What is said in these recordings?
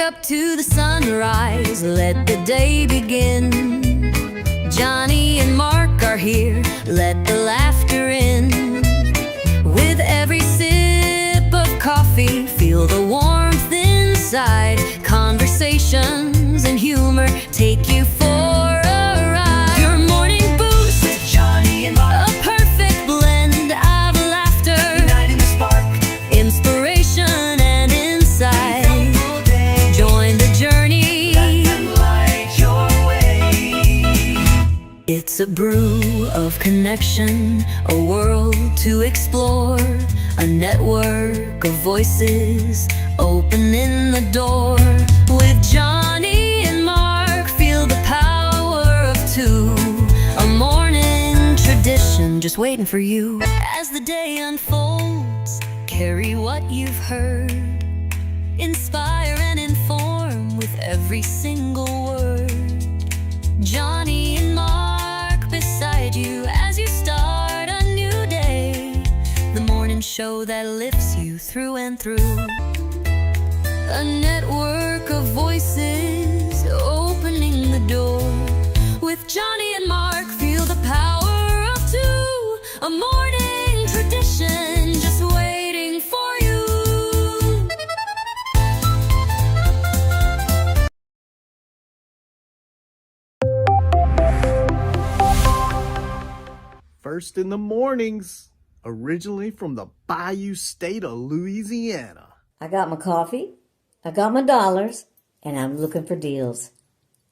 up to the sunrise, let the day begin. Johnny and Mark are here, let the laughter in. With every sip of coffee, feel the warmth inside. Conversations and humor take you for a ride. Your morning boost with Johnny and Mark, a perfect blend of laughter, igniting the spark, inspiration and insight. Join the journey, let them light your way. It's a brew of connection, a world to explore, a network of voices opening the door. With Johnny and Mark, feel the power of two, a morning tradition just waiting for you. As the day unfolds, carry what you've heard, inspire and inform with every single word. Johnny and Mark beside you as you start a new day, the morning show that lifts you through and through. A network of voices opening the door. With Johnny and Mark, feel the power of two, a morning tradition just waiting for you. First in the mornings, originally from the Bayou State of Louisiana. I got my coffee, I got my dollars, and I'm looking for deals.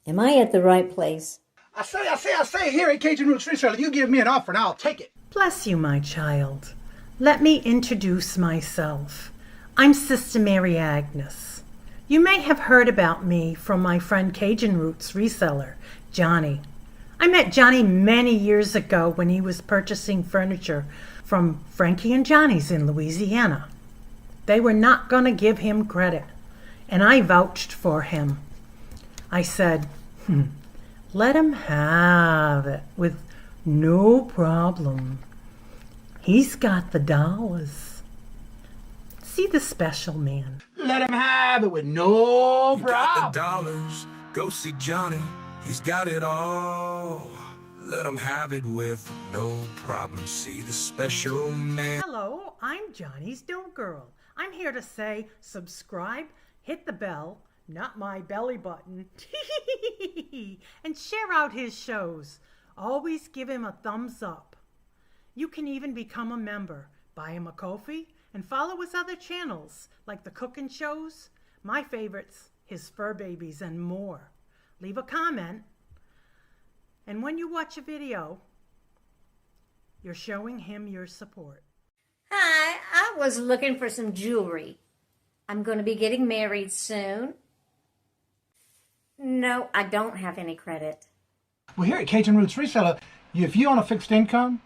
Am I at the right place? I say, here at Cajun Roots Reselling, you give me an offer and I'll take it. Bless you, my child. Let me introduce myself. I'm Sister Mary Agnes. You may have heard about me from my friend Cajun Roots reseller, Johnny. I met Johnny many years ago when he was purchasing furniture from Frankie and Johnny's in Louisiana. They were not going to give him credit, and I vouched for him. I said, let him have it with no problem. He's got the dollars. See the special man. Let him have it with no You problem. got the dollars, go see Johnny, he's got it all. Let him have it with no problem. See the special man. Hello, I'm Johnny's Dough Girl. I'm here to say subscribe, hit the bell, not my belly button, and share out his shows. Always give him a thumbs up. You can even become a member. Buy him a coffee and follow his other channels like the cooking shows, my favorites, his fur babies, and more. Leave a comment. And when you watch a video, you're showing him your support. Hi, I was looking for some jewelry. I'm going to be getting married soon. No, I don't have any credit. Well, here at Cajun Roots Reseller, if you own a fixed income,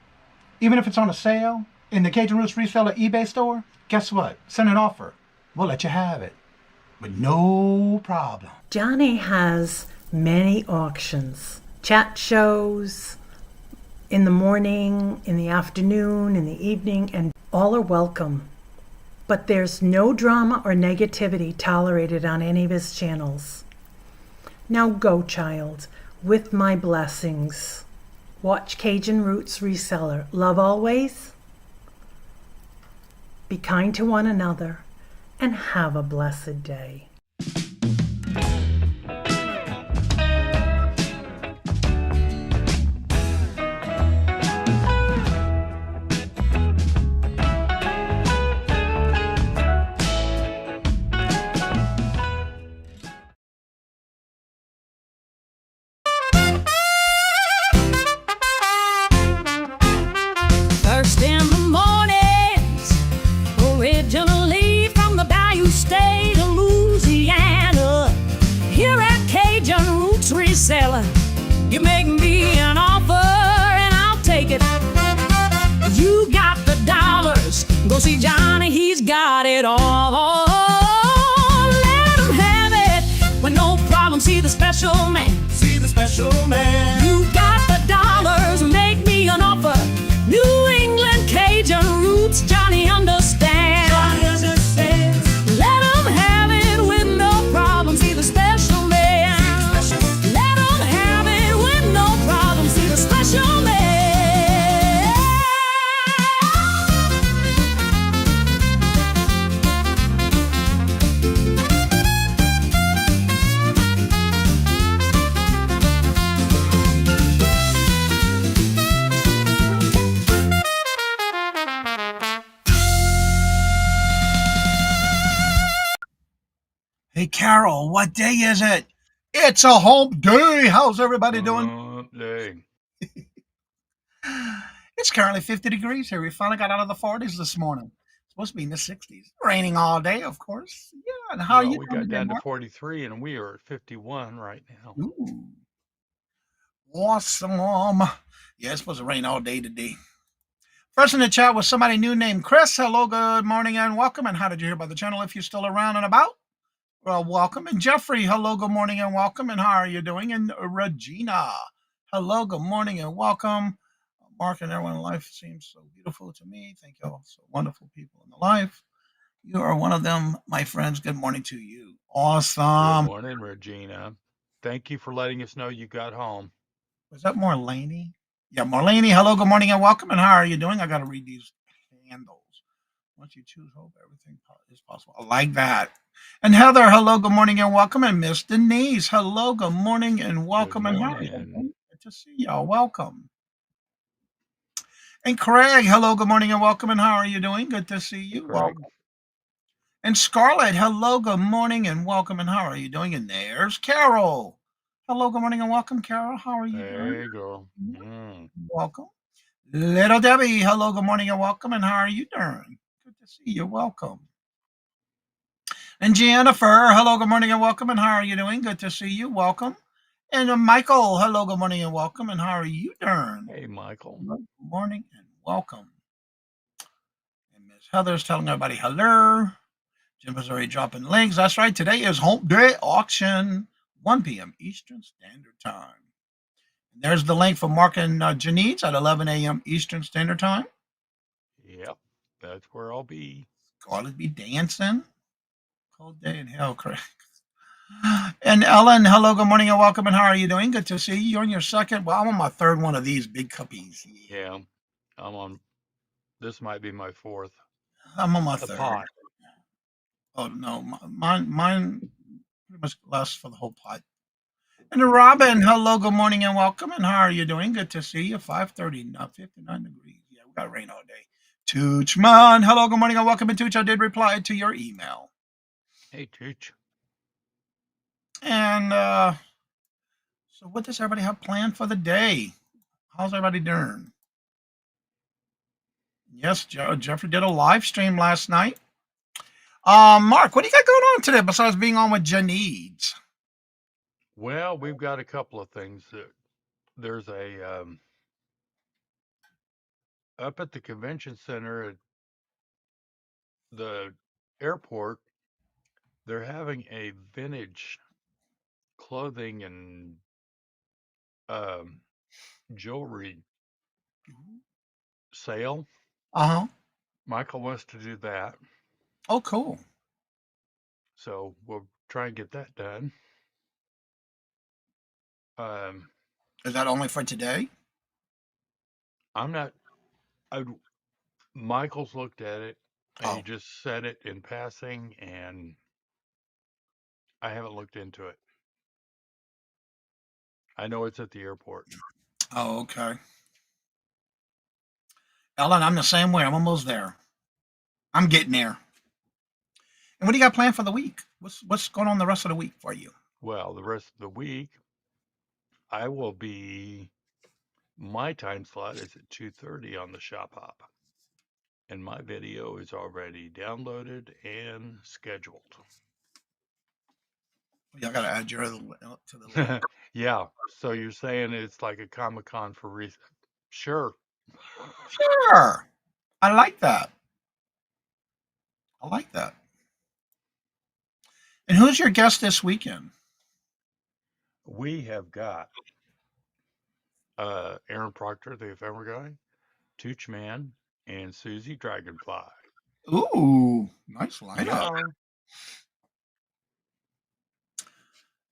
even if it's on a sale, in the Cajun Roots Reseller eBay store, guess what? Send an offer. We'll let you have it with no problem. Johnny has many auctions, chat shows, in the morning, in the afternoon, in the evening, and all are welcome. But there's no drama or negativity tolerated on any of his channels. Now go, child, with my blessings. Watch Cajun Roots Reseller. Love always. Be kind to one another, and have a blessed day. First in the mornings, originally from the Bayou State of Louisiana. Here at Cajun Roots Reseller, you make me an offer and I'll take it. You got the dollars, go see Johnny, he's got it all. Let him have it with no problem, see the special man. See the special man. You got the dollars, make me an offer. New England Cajun Roots, Johnny understands. Johnny understands. Let him have it with no problems. Hey, Carol, what day is it? It's a hump day. How's everybody doing? Dang. It's currently 50 degrees here. We finally got out of the 40s this morning. It's supposed to be in the 60s. Raining all day, of course. Yeah, and how are Well, you we doing got today, down to Mark? 43 and we are at 51 right now. Ooh, awesome. Yeah, it's supposed to rain all day today. First in the chat was somebody new named Chris. Hello, good morning, and welcome. And how did you hear about the channel? If you're still around and about, well, welcome. And Jeffrey, hello, good morning, and welcome. And how are you doing? And Regina, hello, good morning, and welcome. Mark and everyone in life seems so beautiful to me. Thank you all, so wonderful people in the life. You are one of them, my friends. Good morning to you. Good Awesome. morning, Regina. Thank you for letting us know you got home. Was that Marlene? Yeah, Marlene, hello, good morning, and welcome. And how are you doing? I got to read these handles. Once you choose hope, everything is possible. I like that. And Heather, hello, good morning, and welcome. And Miss Denise, hello, good morning, and Good welcome. And how are you morning. doing? Good to see y'all. Welcome. And Craig, hello, good morning, and welcome. And how are you doing? Good to see you. Craig. Welcome. And Scarlett, hello, good morning, and welcome. And how are you doing? And there's Carol. Hello, good morning, and welcome, Carol. How are you doing? Hey, girl. Mm. Welcome. Little Debbie, hello, good morning, and welcome. And how are you doing? Good to see you. Welcome. And Jennifer, hello, good morning, and welcome. And how are you doing? Good to see you. Welcome. And Michael, hello, good morning, and welcome. And how are you doing? Hey, Michael. Good morning, and welcome. And Miss Heather's telling everybody hello. Jennifer's already dropping links. That's right. Today is Hump Day Auction, 1 p.m. Eastern Standard Time. And there's the link for Mark and Janice at 11 a.m. Eastern Standard Time. Yep, that's where I'll be. Scarlett be dancing. Cold day in hell, Craig. And Ellen, hello, good morning, and welcome. And how are you doing? Good to see you. You're on your second. Well, I'm on my third one of these big cuppies. Yeah, I'm on. This might be my fourth. I'm on my The third. pot. Oh no, mine pretty much lasts for the whole pot. And Robin, hello, good morning, and welcome. And how are you doing? Good to see you. 5:30, not 59 degrees. Yeah, we got rain all day. Toochman, hello, good morning, and welcome. And Tooch, I did reply to your email. Hey, Tooch. And so, what does everybody have planned for the day? How's everybody doing? Yes, Jeffrey did a live stream last night. Mark, what do you got going on today besides being on with Janice? Well, we've got a couple of things. There's a up at the convention center at the airport. They're having a vintage clothing and um, jewelry sale. Uh huh. Michael wants to do that, Oh, cool. so we'll try and get that done. Um, Is that only for today? I'm not. I, Michael's looked at it, and he Oh, just said it in passing, and I haven't looked into it. I know it's at the airport. oh, okay. Ellen, I'm the same way. I'm almost there. I'm getting there. And what do you got planned for the week? What's going on the rest of the week for you? Well, the rest of the week, I will be. My time slot is at 2:30 on the Shop Hop, and my video is already downloaded and scheduled. Y'all got to add your to the list. Yeah. So you're saying it's like a Comic-Con for Sure. Sure. I like that. I like that. And who's your guest this weekend? We have got Aaron Proctor, the ephemeral guy, Tooch Man, and Susie Dragonfly. Ooh, nice lineup. Yeah.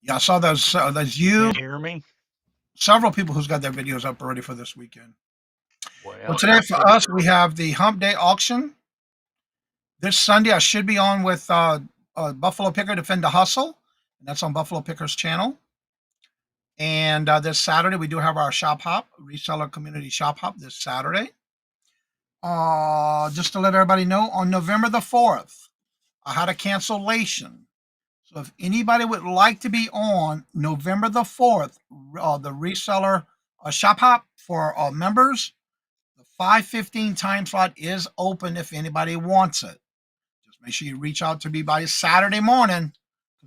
Yeah, I saw those you. Can't hear me? Several people who's got their videos up already for this weekend. Well, Well, today for us, we have the Hump Day auction. This Sunday, I should be on with Buffalo Picker Defend the Hustle, and that's on Buffalo Picker's channel. And this Saturday, we do have our Shop Hop, Reseller Community Shop Hop this Saturday. Just to let everybody know, on November the 4th, I had a cancellation. So if anybody would like to be on November the 4th, the reseller shop hop for members, the 5:15 time slot is open if anybody wants it. Just make sure you reach out to me by Saturday morning.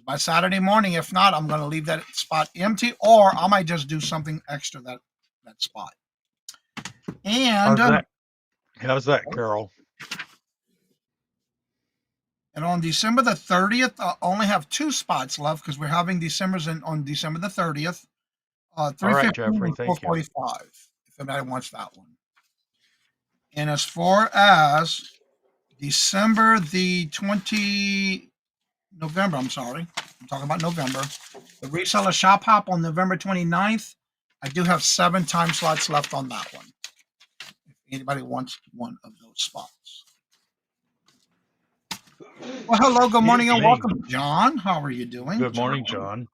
By Saturday morning, if not, I'm going to leave that spot empty, or I might just do something extra that spot. And How's that, Carol? and on December the 30th, I only have 2 spots left because we're having December's on December the 30th, All 3:15 right, Jeffrey. and Thank you. 4:45. If anybody wants that one. And as far as December the 20 November, I'm sorry, I'm talking about November. The reseller shop hop on November 29th. I do have 7 time slots left on that one. If anybody wants one of those spots. Well, hello, good morning, and Me. welcome, John. How are you doing? Good morning, John.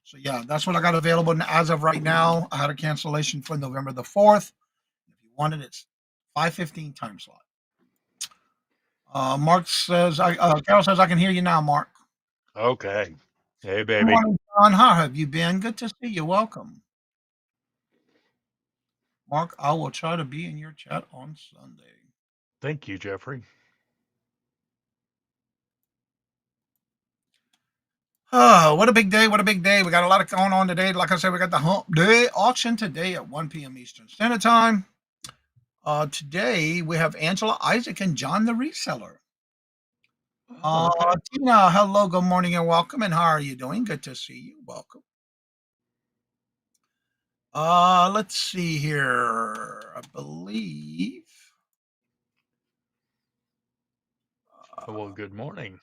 So yeah, that's what I got available as of right now. I had a cancellation for November the 4th. If you wanted it, it's 5:15 time slot. Mark says, Carol says I can hear you now, Mark. Okay. Hey, Good baby. morning, John. How have you been? Good to see you. Welcome. Mark, I will try to be in your chat on Sunday. Thank you, Jeffrey. Oh, what a big day. What a big day. We got a lot of going on today. Like I said, we got the Hump Day auction today at 1 p.m. Eastern Standard Time. Today, we have Angela, Isaac, and John the Reseller. Okay. Tina, hello, good morning, and welcome. And how are you doing? Good to see you. Welcome. Let's see here. I believe. Well, good morning.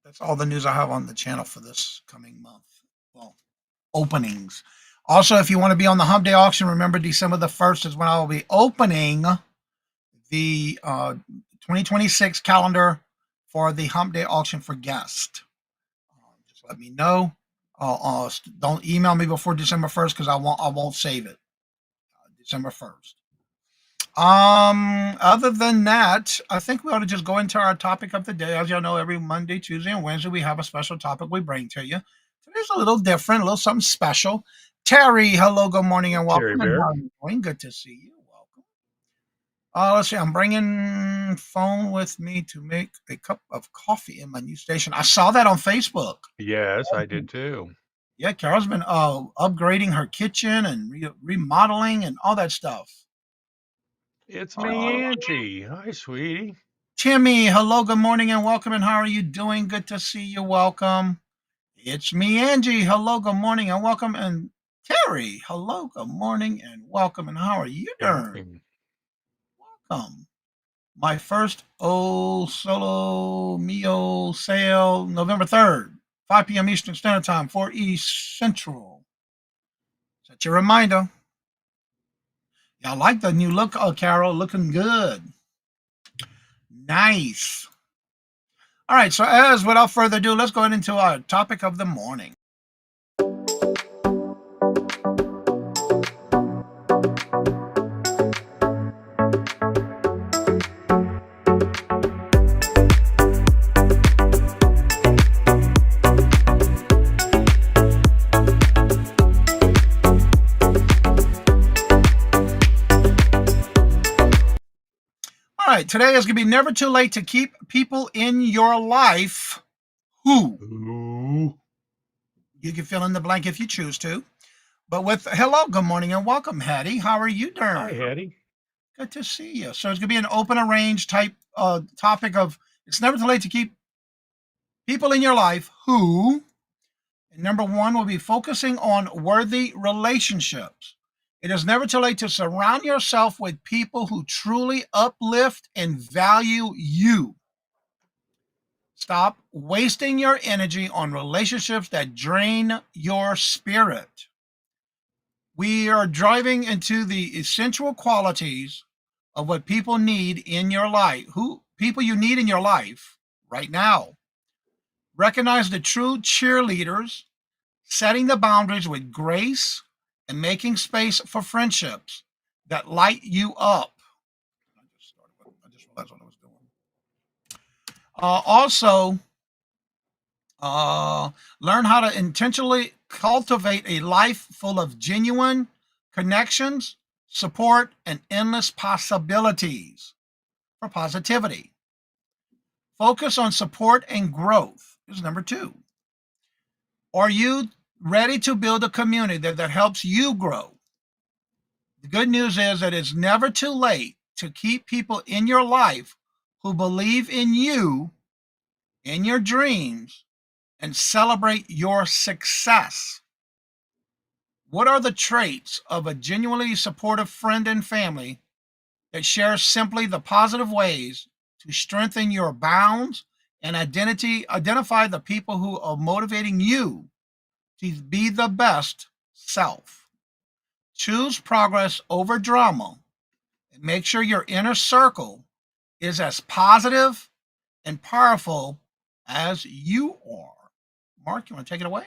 That's all the news I have on the channel for this coming month. Well, openings. Also, if you want to be on the Hump Day auction, remember December the 1st is when I will be opening the 2026 calendar for the Hump Day auction for guests. Just let me know. Don't email me before December 1st because I won't save it. December 1st. Other than that, I think we ought to just go into our topic of the day. As y'all know, every Monday, Tuesday, and Wednesday, we have a special topic we bring to you. Today's a little different, a little something special. Terry, hello, good morning, and welcome. Terry Bear. And how are you doing? Good to see you. Welcome. Let's see. I'm bringing phone with me to make a cup of coffee in my new station. I saw that on Facebook. Yes, I did too. Yeah, Carol's been upgrading her kitchen and remodeling and all that stuff. It's me, Angie. Hi, sweetie. Timmy, hello, good morning, and welcome. And how are you doing? Good to see you. Welcome. It's me, Angie. Hello, good morning, and welcome. And Terry, hello, good morning, and welcome. And how are you doing? Welcome. My first solo mio sale, November 3rd, 5 p.m. Eastern Standard Time, 4 East Central. Set your reminder. Yeah, I like the new look, Carol. Looking good. Nice. All right, so as without further ado, let's go into our topic of the morning. All right, today is going to be never too late to keep people in your life who. Ooh. You can fill in the blank if you choose to. But with hello, good morning, and welcome, Hattie. How are you doing? Hi, Hattie. Good to see you. So it's going to be an open range type topic of it's never too late to keep people in your life who. And number 1 will be focusing on worthy relationships. It is never too late to surround yourself with people who truly uplift and value you. Stop wasting your energy on relationships that drain your spirit. We are driving into the essential qualities of what people need in your life, people you need in your life right now. Recognize the true cheerleaders, setting the boundaries with grace, and making space for friendships that light you up. I just realized what I was doing. Also, Uh, Learn how to intentionally cultivate a life full of genuine connections, support, and endless possibilities for positivity. Focus on support and growth is number two. Are you ready to build a community that helps you grow? The good news is that it's never too late to keep people in your life who believe in you, in your dreams, and celebrate your success. What are the traits of a genuinely supportive friend and family that shares simply the positive ways to strengthen your bounds and identify the people who are motivating you to be the best self? Choose progress over drama and make sure your inner circle is as positive and powerful as you are. Mark, you want to take it away?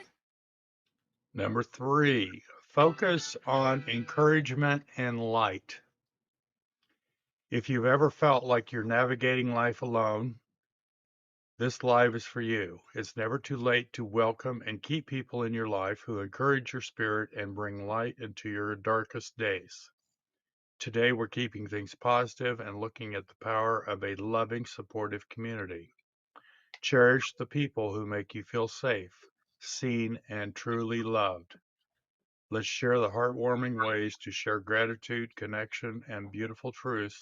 Number 3, focus on encouragement and light. If you've ever felt like you're navigating life alone, this live is for you. It's never too late to welcome and keep people in your life who encourage your spirit and bring light into your darkest days. Today, we're keeping things positive and looking at the power of a loving, supportive community. Cherish the people who make you feel safe, seen, and truly loved. Let's share the heartwarming ways to share gratitude, connection, and beautiful truths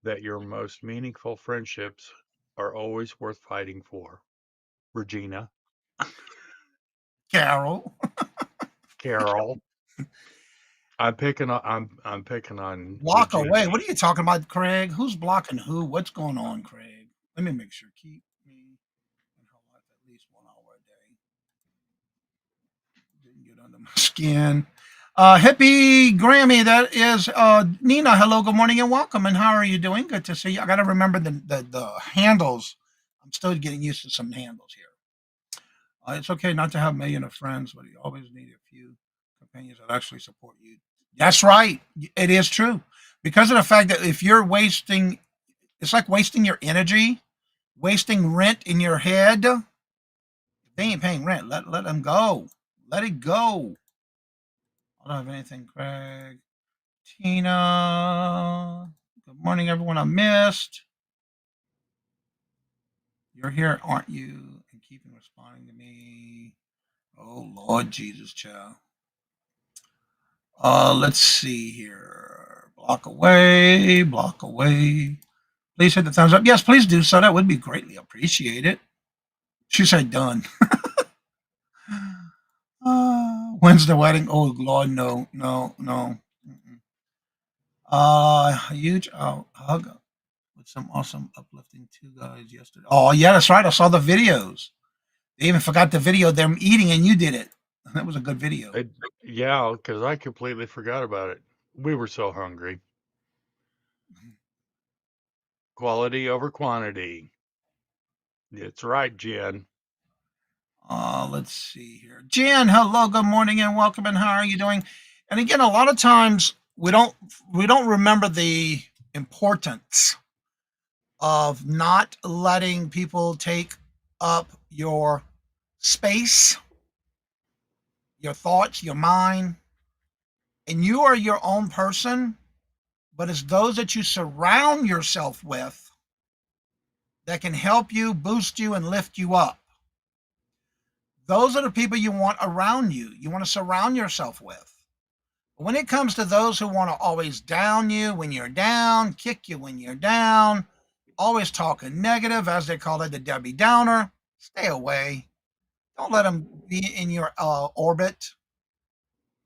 that your most meaningful friendships are always worth fighting for. Regina, Carol. Carol, I'm picking on Block away. Regina. What are you talking about, Craig? Who's blocking who? What's going on, Craig? Let me make sure. Keep me in her life at least 1 hour a day. Didn't get under my skin. Hippie Grammy, that is Nina. Hello, good morning, and welcome. And how are you doing? Good to see you. I got to remember the handles. I'm still getting used to some handles here. It's okay not to have a million of friends, but you always need a few companions that actually support you. That's right. It is true. Because of the fact that if you're wasting, it's like wasting your energy, wasting rent in your head. If they ain't paying rent, let them go. Let it go. I don't have anything, Craig. Tina. Good morning, everyone I missed. You're here, aren't you? And keeping responding to me. Oh, Lord Jesus, child. Let's see here. Block away, block away. Please hit the thumbs up. Yes, please do so. That would be greatly appreciated. She said done. When's the wedding? Oh Lord, no, no, no. Mm-mm. A huge hug with some awesome uplifting two guys yesterday. Oh yeah, that's right. I saw the videos. They even forgot the video of them eating, and you did it. That was a good video. Yeah, because I completely forgot about it. We were so hungry. Quality over quantity. It's right, Jen. Let's see here. Jan, hello, good morning and welcome. And how are you doing? And again, a lot of times we don't remember the importance of not letting people take up your space, your thoughts, your mind, and you are your own person, but it's those that you surround yourself with that can help you, boost you, and lift you up. Those are the people you want around you. You want to surround yourself with. When it comes to those who want to always down you when you're down, kick you when you're down, always talking negative, as they call it, the Debbie Downer, stay away. Don't let them be in your orbit.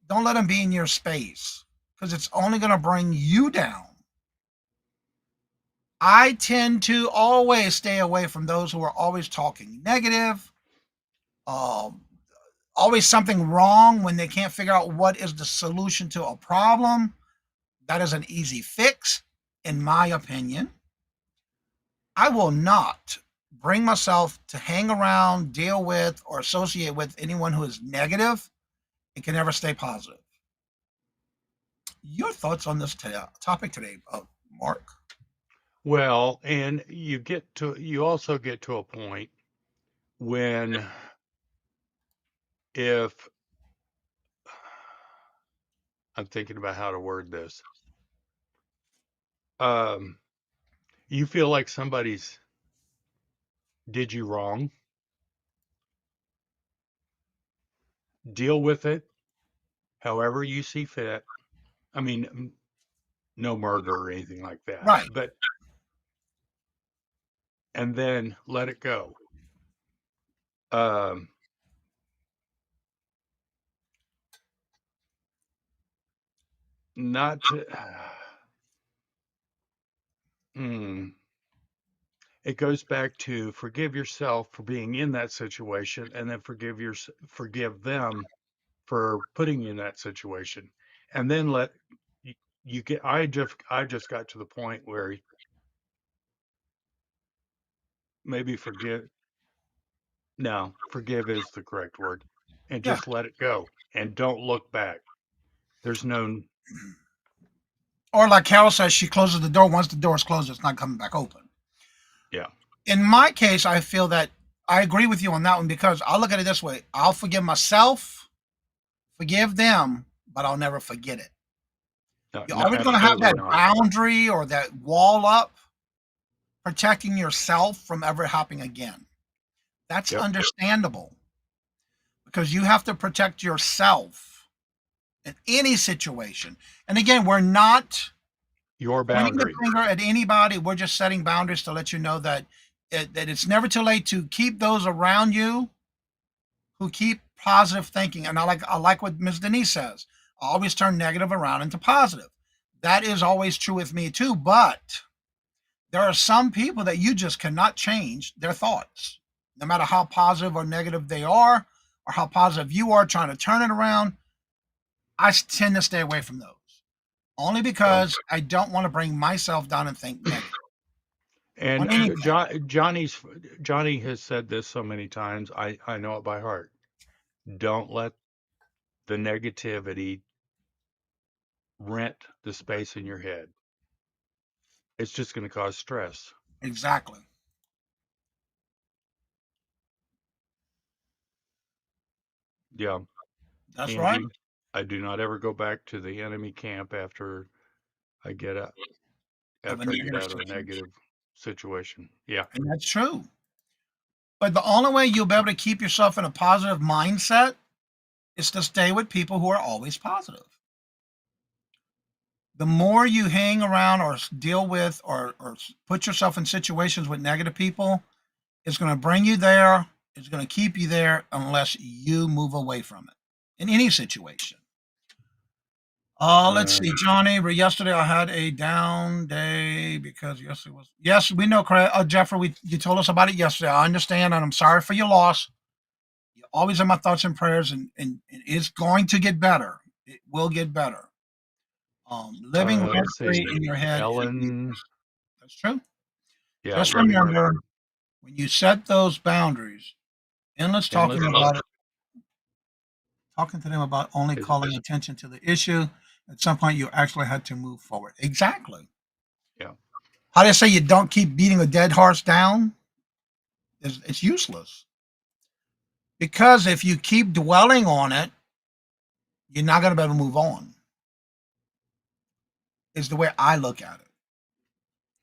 Don't let them be in your space because it's only going to bring you down. I tend to always stay away from those who are always talking negative, um, always something wrong when they can't figure out what is the solution to a problem. That is an easy fix, in my opinion. I will not bring myself to hang around, deal with, or associate with anyone who is negative and can never stay positive. Your thoughts on this topic today, Mark? Well, and you also get to a point when if I'm thinking about how to word this, um, you feel like somebody's did you wrong, deal with it however you see fit. I mean, no murder or anything like that, Right. but and then let it go. Um, not to, mm, it goes back to forgive yourself for being in that situation, and then forgive them for putting you in that situation, and then let you, you get. I just got to the point where maybe forgive. No, forgive is the correct word, and Yeah. just let it go, and don't look back. There's no, Or like Carol says, she closes the door. Once the door is closed, it's not coming back open. yeah, In my case, I feel that I agree with you on that one because I'll look at it this way: I'll forgive myself, forgive them, but I'll never forget it. no, You're no, always going to have absolutely that not. boundary or that wall up, protecting yourself from ever happening again. That's Yep, understandable because you have to protect yourself in any situation. And again, we're not your pointing the boundary. finger at anybody. We're just setting boundaries to let you know that that it's never too late to keep those around you who keep positive thinking. And I like what Ms. Denise says. I always turn negative around into positive. That is always true with me too. But there are some people that you just cannot change their thoughts, no matter how positive or negative they are, or how positive you are trying to turn it around. I tend to stay away from those only Yeah. because I don't want to bring myself down and think negative And on anything. Johnny has said this so many times. I know it by heart. Don't let the negativity rent the space in your head. It's just going to cause stress. Exactly. Yeah, That's right. Angie, I do not ever go back to the enemy camp I get out Of a after I get negative out of a situation. negative situation. Yeah. And that's true. But the only way you'll be able to keep yourself in a positive mindset is to stay with people who are always positive. The more you hang around or deal with or put yourself in situations with negative people, it's going to bring you there. It's going to keep you there unless you move away from it in any situation. Let's Uh, see, Johnny. Yesterday I had a down day because yesterday was. Yes, we know, Craig. Jeffrey, you told us about it yesterday. I understand, and I'm sorry for your loss. You're always in my thoughts and prayers, and it's going to get better. It will get better. Living rent let's free see. in your head is Ellen. dangerous. That's true. Yeah, Just living rent. remember when you set those boundaries, endless talking Endless about talk. it, talking to them about only Is calling attention to the issue. At some point, you actually had to move forward. Exactly. yeah. How do you say you don't keep beating a dead horse down? It's useless because if you keep dwelling on it, you're not going to be able to move on. Is the way I look at it.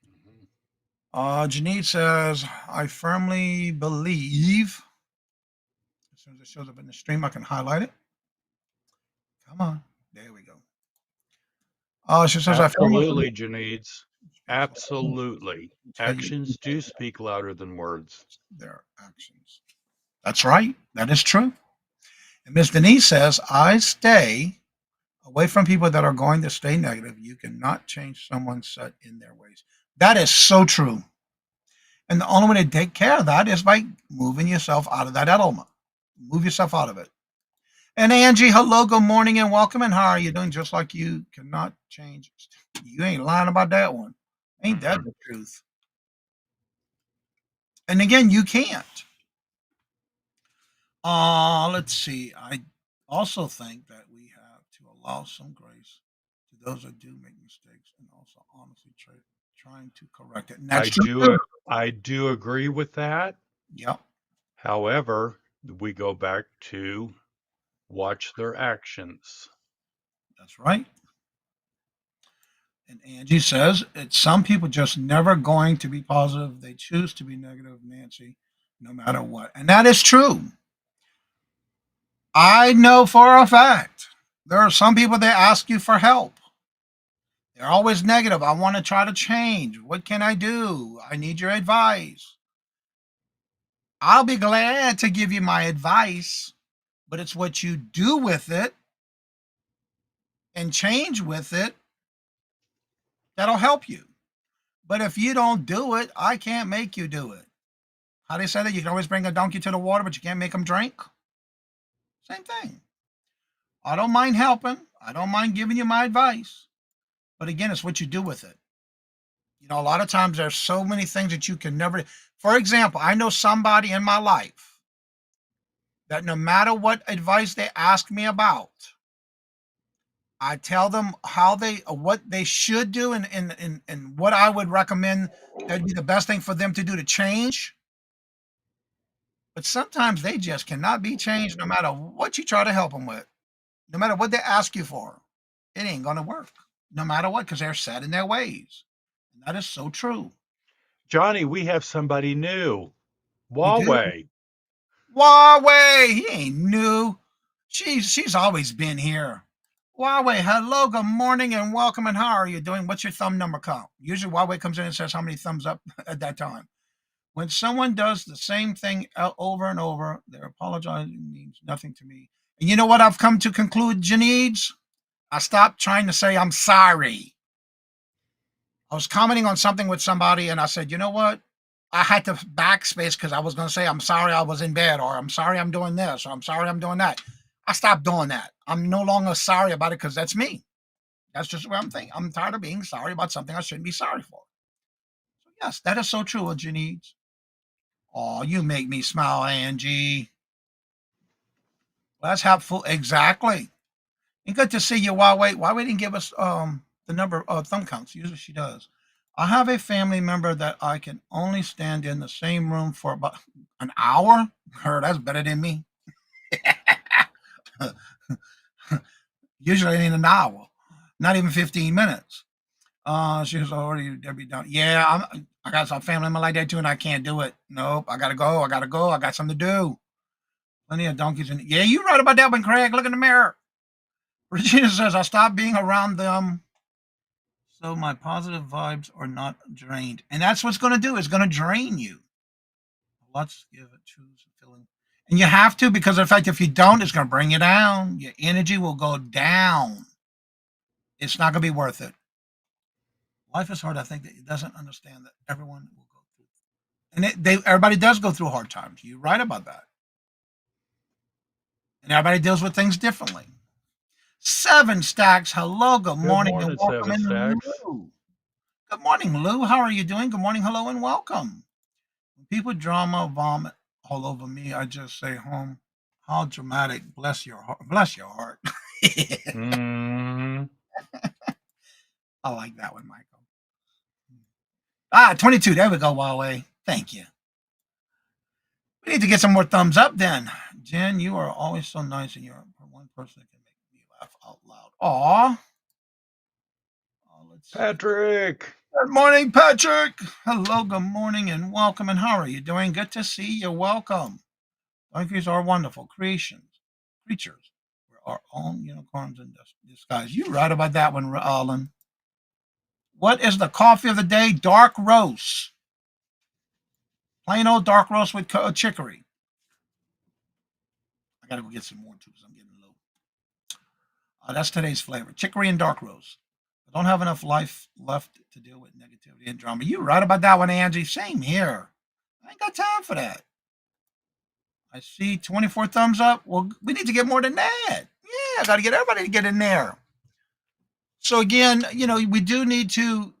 Mhm. Janine says, I firmly believe, as soon as it shows up in the stream, I can highlight it. Come on. There we go. She says, I firmly believe Absolutely, Janice. speaks louder Absolutely. tell you Actions do speak louder than words. their actions. That's right. That is true. And Miss Denise says, I stay away from people that are going to stay negative. You cannot change someone set in their ways. That is so true. And the only way to take care of that is by moving yourself out of that element. Move yourself out of it. And Angie, hello, good morning, and welcome. And how are you doing? Just like you cannot change. You ain't lying about that one. Ain't that Mm-mm. the truth? And again, you can't. Let's see. I also think that we have to allow some grace to those that do make mistakes and also honestly trying to correct it. And that's I true do too. I do agree with that. Yep. However, we go back to watch their actions. That's right. And Angie says it's some people just never going to be positive. They choose to be negative, Nancy, no matter what. And that is true. I know for a fact there are some people that ask you for help. They're always negative. I want to try to change. What can I do? I need your advice. I'll be glad to give you my advice, but it's what you do with it and change with it that'll help you. But if you don't do it, I can't make you do it. How they say that you can always bring a donkey to the water, but you can't make them drink? Same thing. I don't mind helping. I don't mind giving you my advice. But again, it's what you do with it. You know, a lot of times there's so many things that you can never. For example, I know somebody in my life that no matter what advice they ask me about, I tell them how what they should do and what I would recommend that'd be the best thing for them to do to change. But sometimes they just cannot be changed no matter what you try to help them with, no matter what they ask you for. It ain't going to work, no matter what, because they're set in their ways. And that is so true. Johnny, we have somebody new. We do. Huawei. Huawei, he ain't new. She's always been here. Huawei, hello, good morning, and welcome. And how are you doing? What's your thumb number count? Usually, Huawei comes in and says how many thumbs up at that time. When someone does the same thing over and over, their apologizing means nothing to me. And you know what I've come to conclude, Janides? I stopped trying to say I'm sorry. I was commenting on something with somebody, and I said, you know what? I had to backspace because I was going to say, I'm sorry I was in bed, or I'm sorry I'm doing this, or I'm sorry I'm doing that. I stopped doing that. I'm no longer sorry about it because that's me. That's just what I'm thinking. I'm tired of being sorry about something I shouldn't be sorry for. So yes, that is so true, Janides. Oh, you make me smile, Angie. Well, that's helpful. Exactly. And good to see you, Huawei. Huawei didn't give us the number of thumb counts. Usually she does. I have a family member that I can only stand in the same room for about an hour. Her, that's better than me. Usually in an hour, not even 15 minutes. She was already Debbie down. Yeah, I got some family member like that too, and I can't do it. Nope, I gotta go. I gotta go. I got something to do. Plenty of donkeys in. Yeah, you right about that one, Craig. Look in the mirror. Regina says I stopped being around them, so my positive vibes are not drained, and that's what's going to do. It's going to drain you. Let's give it choose a feeling, and you have to because in fact, if you don't, it's going to bring you down. Your energy will go down. It's not going to be worth it. Life is hard. I think that it doesn't understand that everyone will go through, and everybody does go through hard times. You're right about that, and everybody deals with things differently. Seven Stacks, hello, good morning, and morning, welcome Seven in, Stacks. Lou. Good morning, Lou. How are you doing? Good morning, hello, and welcome. When people drama vomit all over me, I just say, home, how dramatic. Bless your heart. Bless your heart. Mm, I like that one, Michael. Ah, 22. There we go, Huawei. Thank you. We need to get some more thumbs up then. Jen, you are always so nice, and you're one person that can make me laugh out loud. Aw. Oh, let's see. Patrick. Good morning, Patrick. Hello, good morning, and welcome. And how are you doing? Good to see you. Welcome. Donkeys are wonderful creations, creatures. We're our own unicorns in disguise. You right about that one, Alan. What is the coffee of the day? Dark roast. Plain old dark roast with chicory. I gotta go get some more too because I'm getting low. That's today's flavor. Chicory and dark roast. I don't have enough life left to deal with negativity and drama. You right about that one, Angie. Same here. I ain't got time for that. I see 24 thumbs up. Well, we need to get more than that. Yeah, I got to get everybody to get in there. So again, we do need to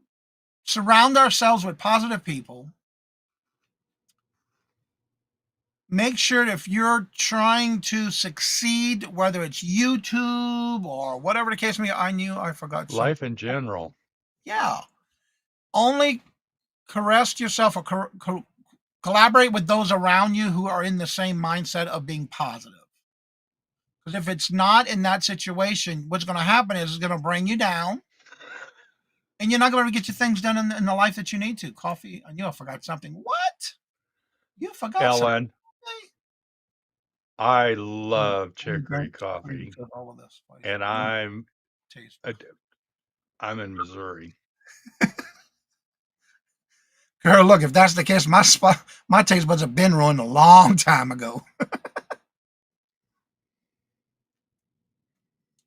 surround ourselves with positive people. Make sure that if you're trying to succeed, whether it's YouTube or whatever the case may be, I forgot something. Life in general. Yeah. Only caress yourself or Collaborate with those around you who are in the same mindset of being positive. Because if it's not in that situation, what's going to happen is it's going to bring you down, and you're not going to get your things done in the life that you need to. Coffee, I knew I forgot something. What? You forgot something? Ellen, I Let me love chicory let me coffee, get all of this. and Taste. I'm in Missouri. Girl, look, if that's the case, my taste buds have been ruined a long time ago.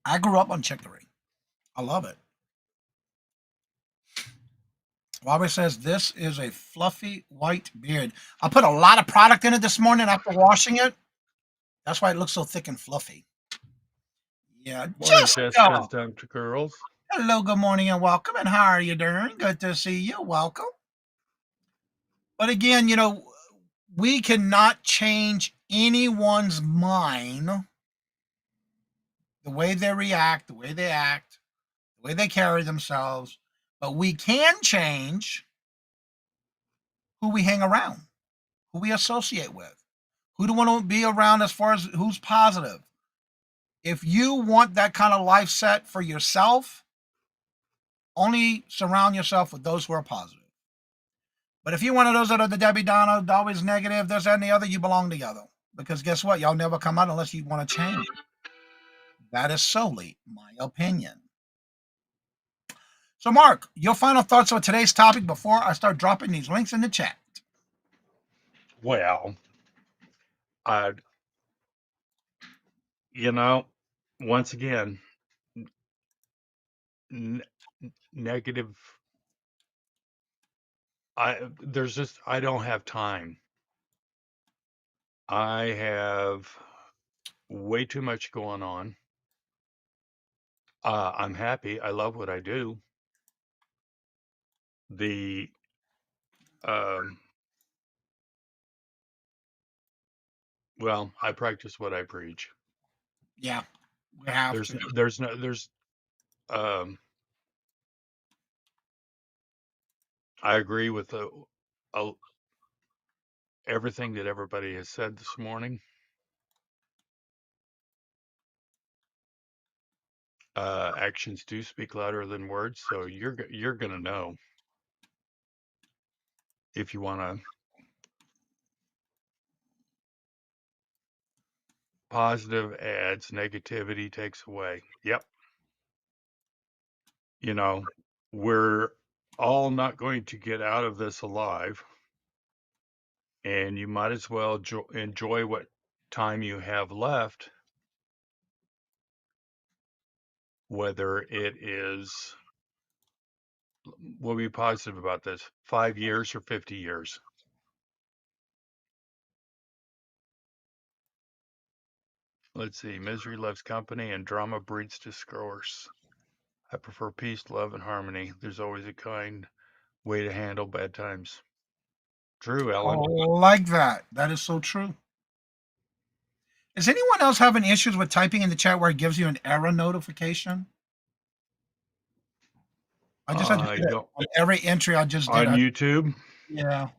I grew up on chicory. I love it. Robert says this is a fluffy white beard. I put a lot of product in it this morning after washing it. That's why it looks so thick and fluffy. Yeah, Morning, Jessica's Jessica. Dumped Girls. Hello, good morning, and welcome. And how are you doing? Good to see you. Welcome. But again, we cannot change anyone's mind, the way they react, the way they act, the way they carry themselves. But we can change who we hang around, who we associate with, who do we want to be around as far as who's positive. If you want that kind of life set for yourself, only surround yourself with those who are positive. But if you're one of those that are the Debbie Downer, always negative, this, that, and the other, you belong together. Because guess what? Y'all never come out unless you want to change. That is solely my opinion. So, Mark, your final thoughts on today's topic before I start dropping these links in the chat. Well, I, you know, once again, n- negative. I don't have time. I have way too much going on. I'm happy. I love what I do. The um, well, I practice what I preach. Yeah, we have There's to. no, there's no, there's um, I agree with uh, everything that everybody has said this morning. Actions do speak louder than words, so you're gonna know if you want to. Positive adds, negativity takes away. Yep. You know, we're all not going to get out of this alive, and you might as well enjoy what time you have left, whether it is, we'll be positive about this, 5 years or 50 years. Let's see. Misery loves company and drama breeds discourse. I prefer peace, love, and harmony. There's always a kind way to handle bad times. True, Ellen. Like that. That is so true. Is anyone else having issues with typing in the chat where it gives you an error notification? I just had to I do that don't. on every entry I just did. On YouTube? Yeah.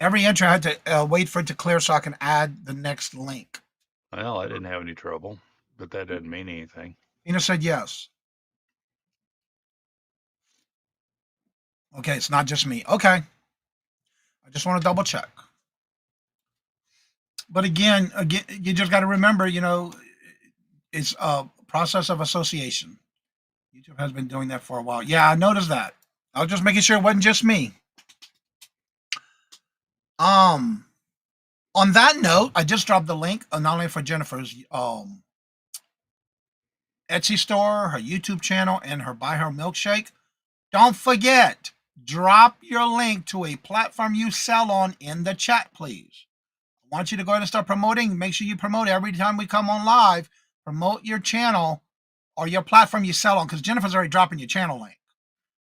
Every entry I had to wait for it to clear so I can add the next link. Well, I didn't have any trouble, but that doesn't mean anything. Ina said yes. Okay, it's not just me. Okay. I just want to double check. But again, you just got to remember, it's a process of association. YouTube has been doing that for a while. Yeah, I noticed that. I was just making sure it wasn't just me. On that note, I just dropped the link not only for Jennifer's Etsy store, her YouTube channel, and her Buy Her Milkshake. Don't forget, drop your link to a platform you sell on in the chat, please. I want you to go ahead and start promoting. Make sure you promote every time we come on live. Promote your channel or your platform you sell on, because Jennifer's already dropping your channel link.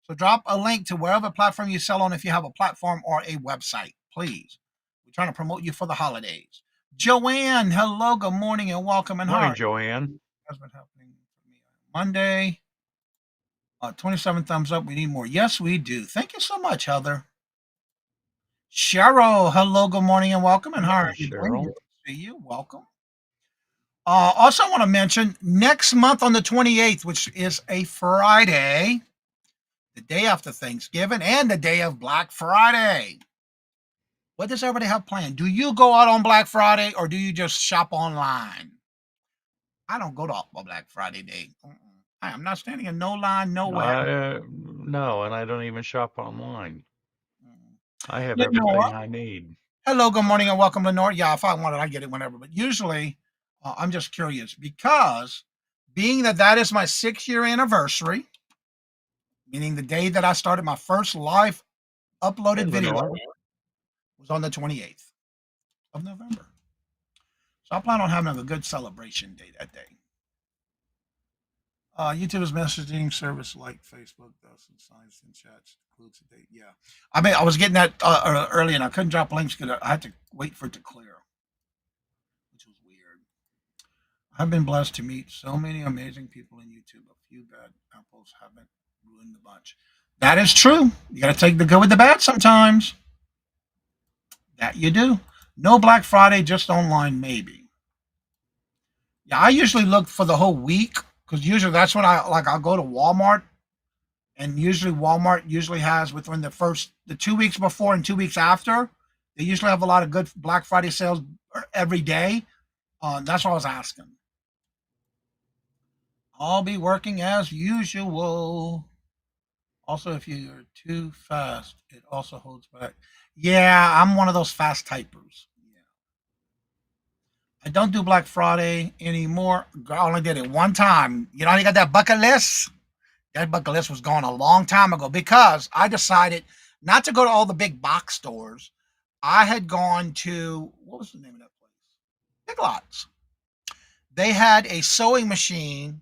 So drop a link to wherever platform you sell on if you have a platform or a website, please. We're trying to promote you for the holidays. Joanne, hello, good morning, and welcome. And Morning, hi. Joanne. That's what's happening for me on Monday. 27 thumbs up. We need more. Yes, we do. Thank you so much, Heather. Cheryl, hello, good morning, and welcome. And how are Hey, you doing? Cheryl. Good to see you. Welcome. Also, want to mention next month on the 28th, which is a Friday, the day after Thanksgiving and the day of Black Friday. What does everybody have planned? Do you go out on Black Friday or do you just shop online? I don't go to Black Friday day. I am not standing in no line nowhere. No, and I don't even shop online. I have Lenora, everything I need. hello, good morning, and welcome, Lenore. Yeah, if I want it, I get it whenever. But usually, I'm just curious because being that that is my 6 year anniversary, meaning the day that I started my first live Hey, uploaded video Lenore. was on the 28th of November. So I plan on having a good celebration day that day. YouTube's messaging service like Facebook does and signs and chats includes the date. Yeah. I mean, I was getting that early and I couldn't drop links because I had to wait for it to clear, which was weird. I've been blessed to meet so many amazing people in YouTube. A few bad apples haven't ruined the bunch. That is true. You got to take the good with the bad sometimes. That you do. No Black Friday, just online, maybe. Yeah, I usually look for the whole week because usually that's when I'll go to Walmart and usually Walmart usually has within the 2 weeks before and 2 weeks after, they usually have a lot of good Black Friday sales every day. That's what I was asking. I'll be working as usual. Also, if you're too fast, it also holds back. Yeah, I'm one of those fast typers. Yeah. I don't do Black Friday anymore. I only did it one time. You know, you got that bucket list. That bucket list was gone a long time ago because I decided not to go to all the big box stores. I had gone to, what was the name of that place? Big Lots. They had a sewing machine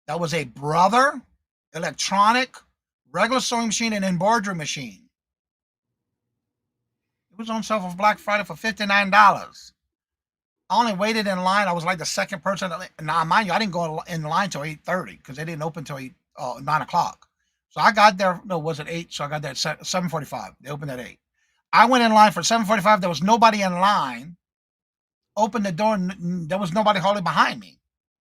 that was a Brother electronic regular sewing machine and embroidery machine. It was on sale for Black Friday for $59. I only waited in line. I was like the second person. Now, mind you, I didn't go in line till 8:30 because they didn't open till 9 o'clock. So I got there. No, was it 8? So I got there at 7:45. They opened at 8. I went in line for 7:45. There was nobody in line. Opened the door, and there was nobody hardly behind me.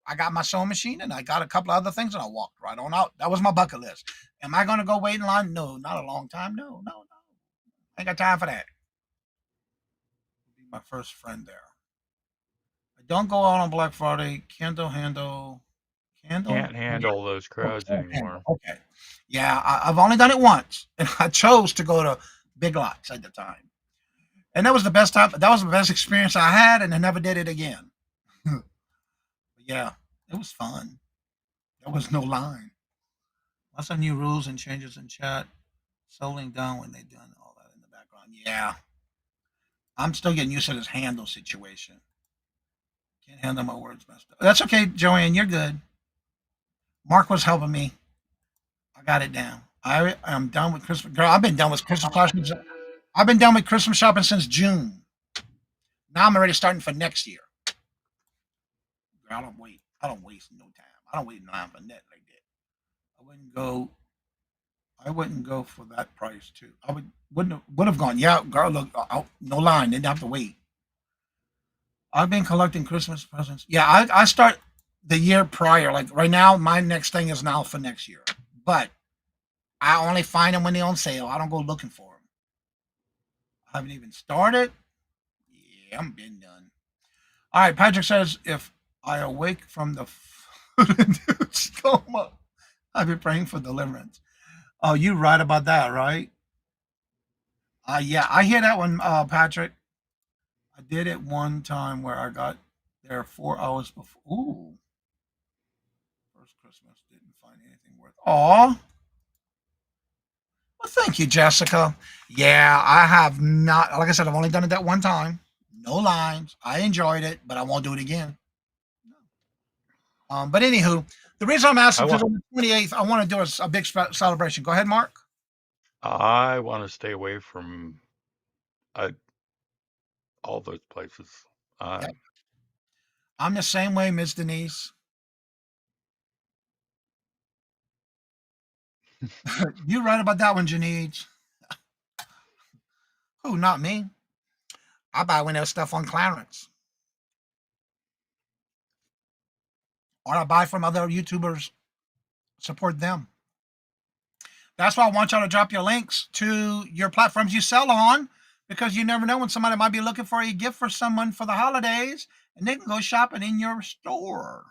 I got my sewing machine and I got a couple of other things and I walked right on out. That was my bucket list. Am I going to go wait in line? No, not a long time. No, no, no. I ain't got time for that. Be my first friend there. I don't go out on Black Friday. Candle. Can't handle those crowds anymore. Okay. Yeah, I've only done it once, and I chose to go to Big Lots at the time, and that was the best time. That was the best experience I had, and I never did it again. Yeah, it was fun. There was no line. Lots of new rules and changes in chat. Slowing down when they done all that in the background. Yeah, I'm still getting used to this handle situation. Can't handle my words messed up. That's okay, Joanne. You're good. Mark was helping me. I got it down. I am done with Christmas. Girl, I've been done with Christmas shopping. I've been done with Christmas shopping since June. Now I'm already starting for next year. Girl, I don't wait. I don't waste no time. I don't wait in line for net like that. I wouldn't go. I wouldn't go for that price too. I would have gone. Yeah, girl, look, no line. Didn't have to wait. I've been collecting Christmas presents. Yeah, I start the year prior. Like right now, my next thing is now for next year. But I only find them when they're on sale. I don't go looking for them. I haven't even started. Yeah, I'm been done. All right, Patrick says if I awake from the food-induced coma, I've been praying for deliverance. Oh, you right about that, right? Yeah, I hear that one, Patrick. I did it one time where I got there 4 hours before. Ooh, first Christmas didn't find anything worth. Aw, well, thank you, Jessica. Yeah, I have not. Like I said, I've only done it that one time. No lines. I enjoyed it, but I won't do it again. But anywho, the reason I'm I asking because want on the 28th, I want to do a big celebration. Go ahead, Mark. I want to stay away from all those places. Uh, Yep. I'm the same way, Miss Denise. You're right about that one, Janine. Who? Not me. I buy when there's stuff on clearance, or I buy from other YouTubers. Support them. That's why I want y'all to drop your links to your platforms you sell on, because you never know when somebody might be looking for a gift for someone for the holidays, and they can go shopping in your store.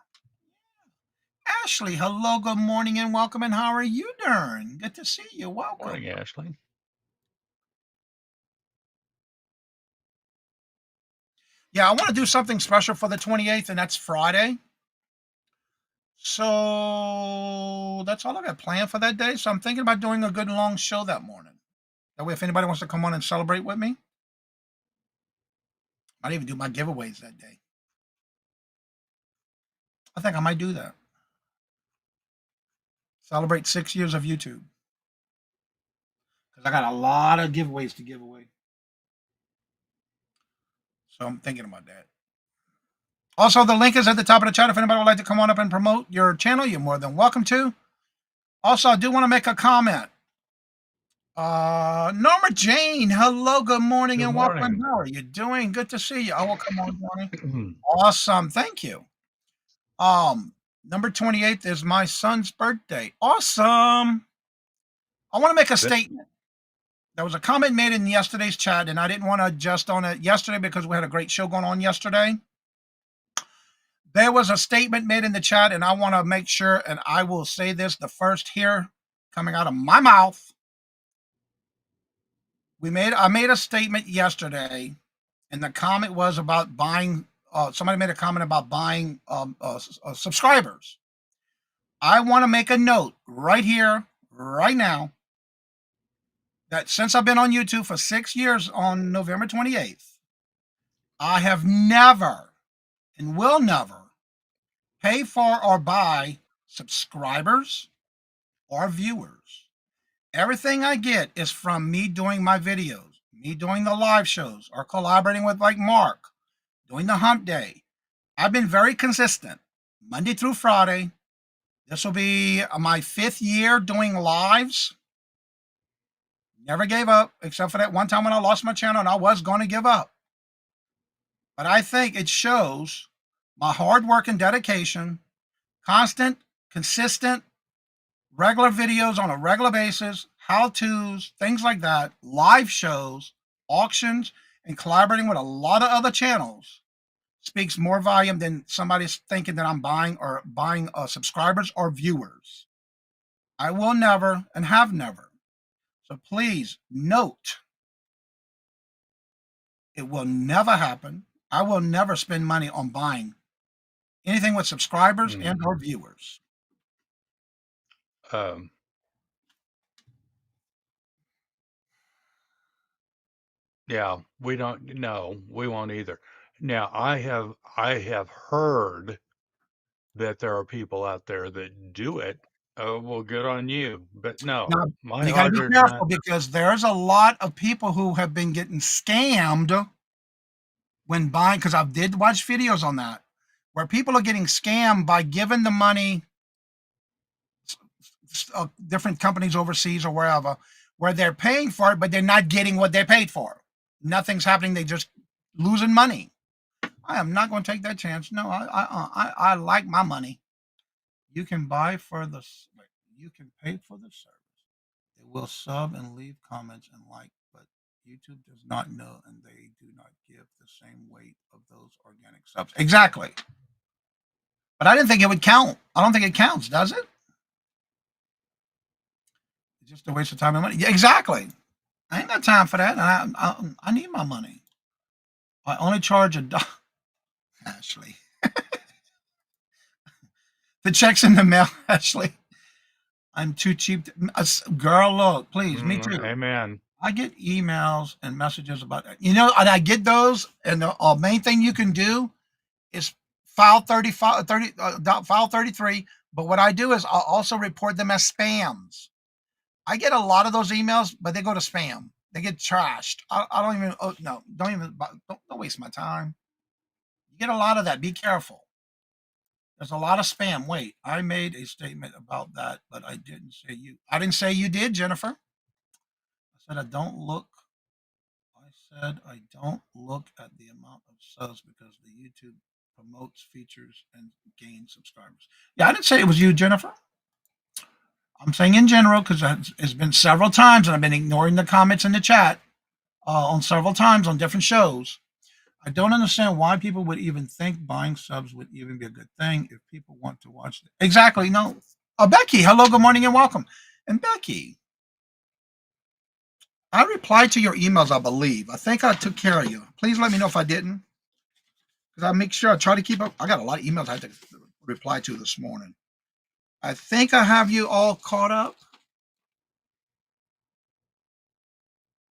Ashley, hello, good morning, and welcome. And how are you doing? Good to see you. Welcome. Morning, Ashley. Yeah, I want to do something special for the 28th, and that's Friday. So that's all I got planned for that day. So I'm thinking about doing a good long show that morning. That way, if anybody wants to come on and celebrate with me, I might even do my giveaways that day. I think I might do that. Celebrate 6 years of YouTube. Because I got a lot of giveaways to give away. So I'm thinking about that. Also, the link is at the top of the chat. If anybody would like to come on up and promote your channel, you're more than welcome to. Also, I do want to make a comment. Norma Jane, hello, good morning, Good and welcome. morning. How are you doing? Good to see you. Oh, come on, Johnny. Awesome. Thank you. Number 28 is my son's birthday. Awesome. I want to make a statement. There was a comment made in yesterday's chat, and I didn't want to adjust on it yesterday because we had a great show going on yesterday. There was a statement made in the chat, and I want to make sure, and I will say this the first here coming out of my mouth. I made a statement yesterday, and the comment was about buying. Somebody made a comment about buying subscribers. I want to make a note right here, right now, that since I've been on YouTube for 6 years on November 28th, I have never and will never pay for or buy subscribers or viewers. Everything I get is from me doing my videos, me doing the live shows, or collaborating with like Mark, doing the hump day. I've been very consistent, Monday through Friday. This will be my 5th year doing lives. Never gave up, except for that one time when I lost my channel and I was going to give up. But I think it shows my hard work and dedication, constant, consistent, regular videos on a regular basis, how-tos, things like that, live shows, auctions, and collaborating with a lot of other channels speaks more volume than somebody's thinking that I'm buying subscribers or viewers. I will never and have never. So please note, it will never happen. I will never spend money on buying anything with subscribers and or viewers. Yeah, we don't. No, we won't either. Now, I have heard that there are people out there that do it. Oh, well, good on you. But no, Now, my you got to heart be is careful not. because there's a lot of people who have been getting scammed when buying, because I did watch videos on that, where people are getting scammed by giving the money different companies overseas or wherever, where they're paying for it, but they're not getting what they paid for. Nothing's happening. They just losing money. I am not going to take that chance. No, I like my money. You can buy for the, you can pay for the service. They will sub and leave comments and like, but YouTube does not know, and they do not give the same weight of those organic subs. Exactly. But I didn't think it would count. I don't think it counts, does it? It's just a waste of time and money. Yeah, exactly. I ain't got time for that. I need my money. I only charge $1. Ashley. The check's in the mail, Ashley. I'm too cheap. Girl, look, please, me too. Amen. I get emails and messages about that. And I get those, and the main thing you can do is file 33. But what I do is I'll also report them as spams. I get a lot of those emails, but they go to spam. They get trashed. I don't even. Oh, no, don't waste my time. You get a lot of that. Be careful. There's a lot of spam. Wait, I made a statement about that, but I didn't say you. I didn't say you did, Jennifer. I said I don't look. I said I don't look at the amount of subs because the YouTube promotes features and gains subscribers. Yeah, I didn't say it was you, Jennifer. I'm saying in general because it's been several times and I've been ignoring the comments in the chat on several times on different shows. I don't understand why people would even think buying subs would even be a good thing if people want to watch it. Exactly. No. Becky, hello, good morning, and welcome. And Becky, I replied to your emails, I believe. I think I took care of you. Please let me know if I didn't, because I make sure I try to keep up. I got a lot of emails I had to reply to this morning. I think I have you all caught up,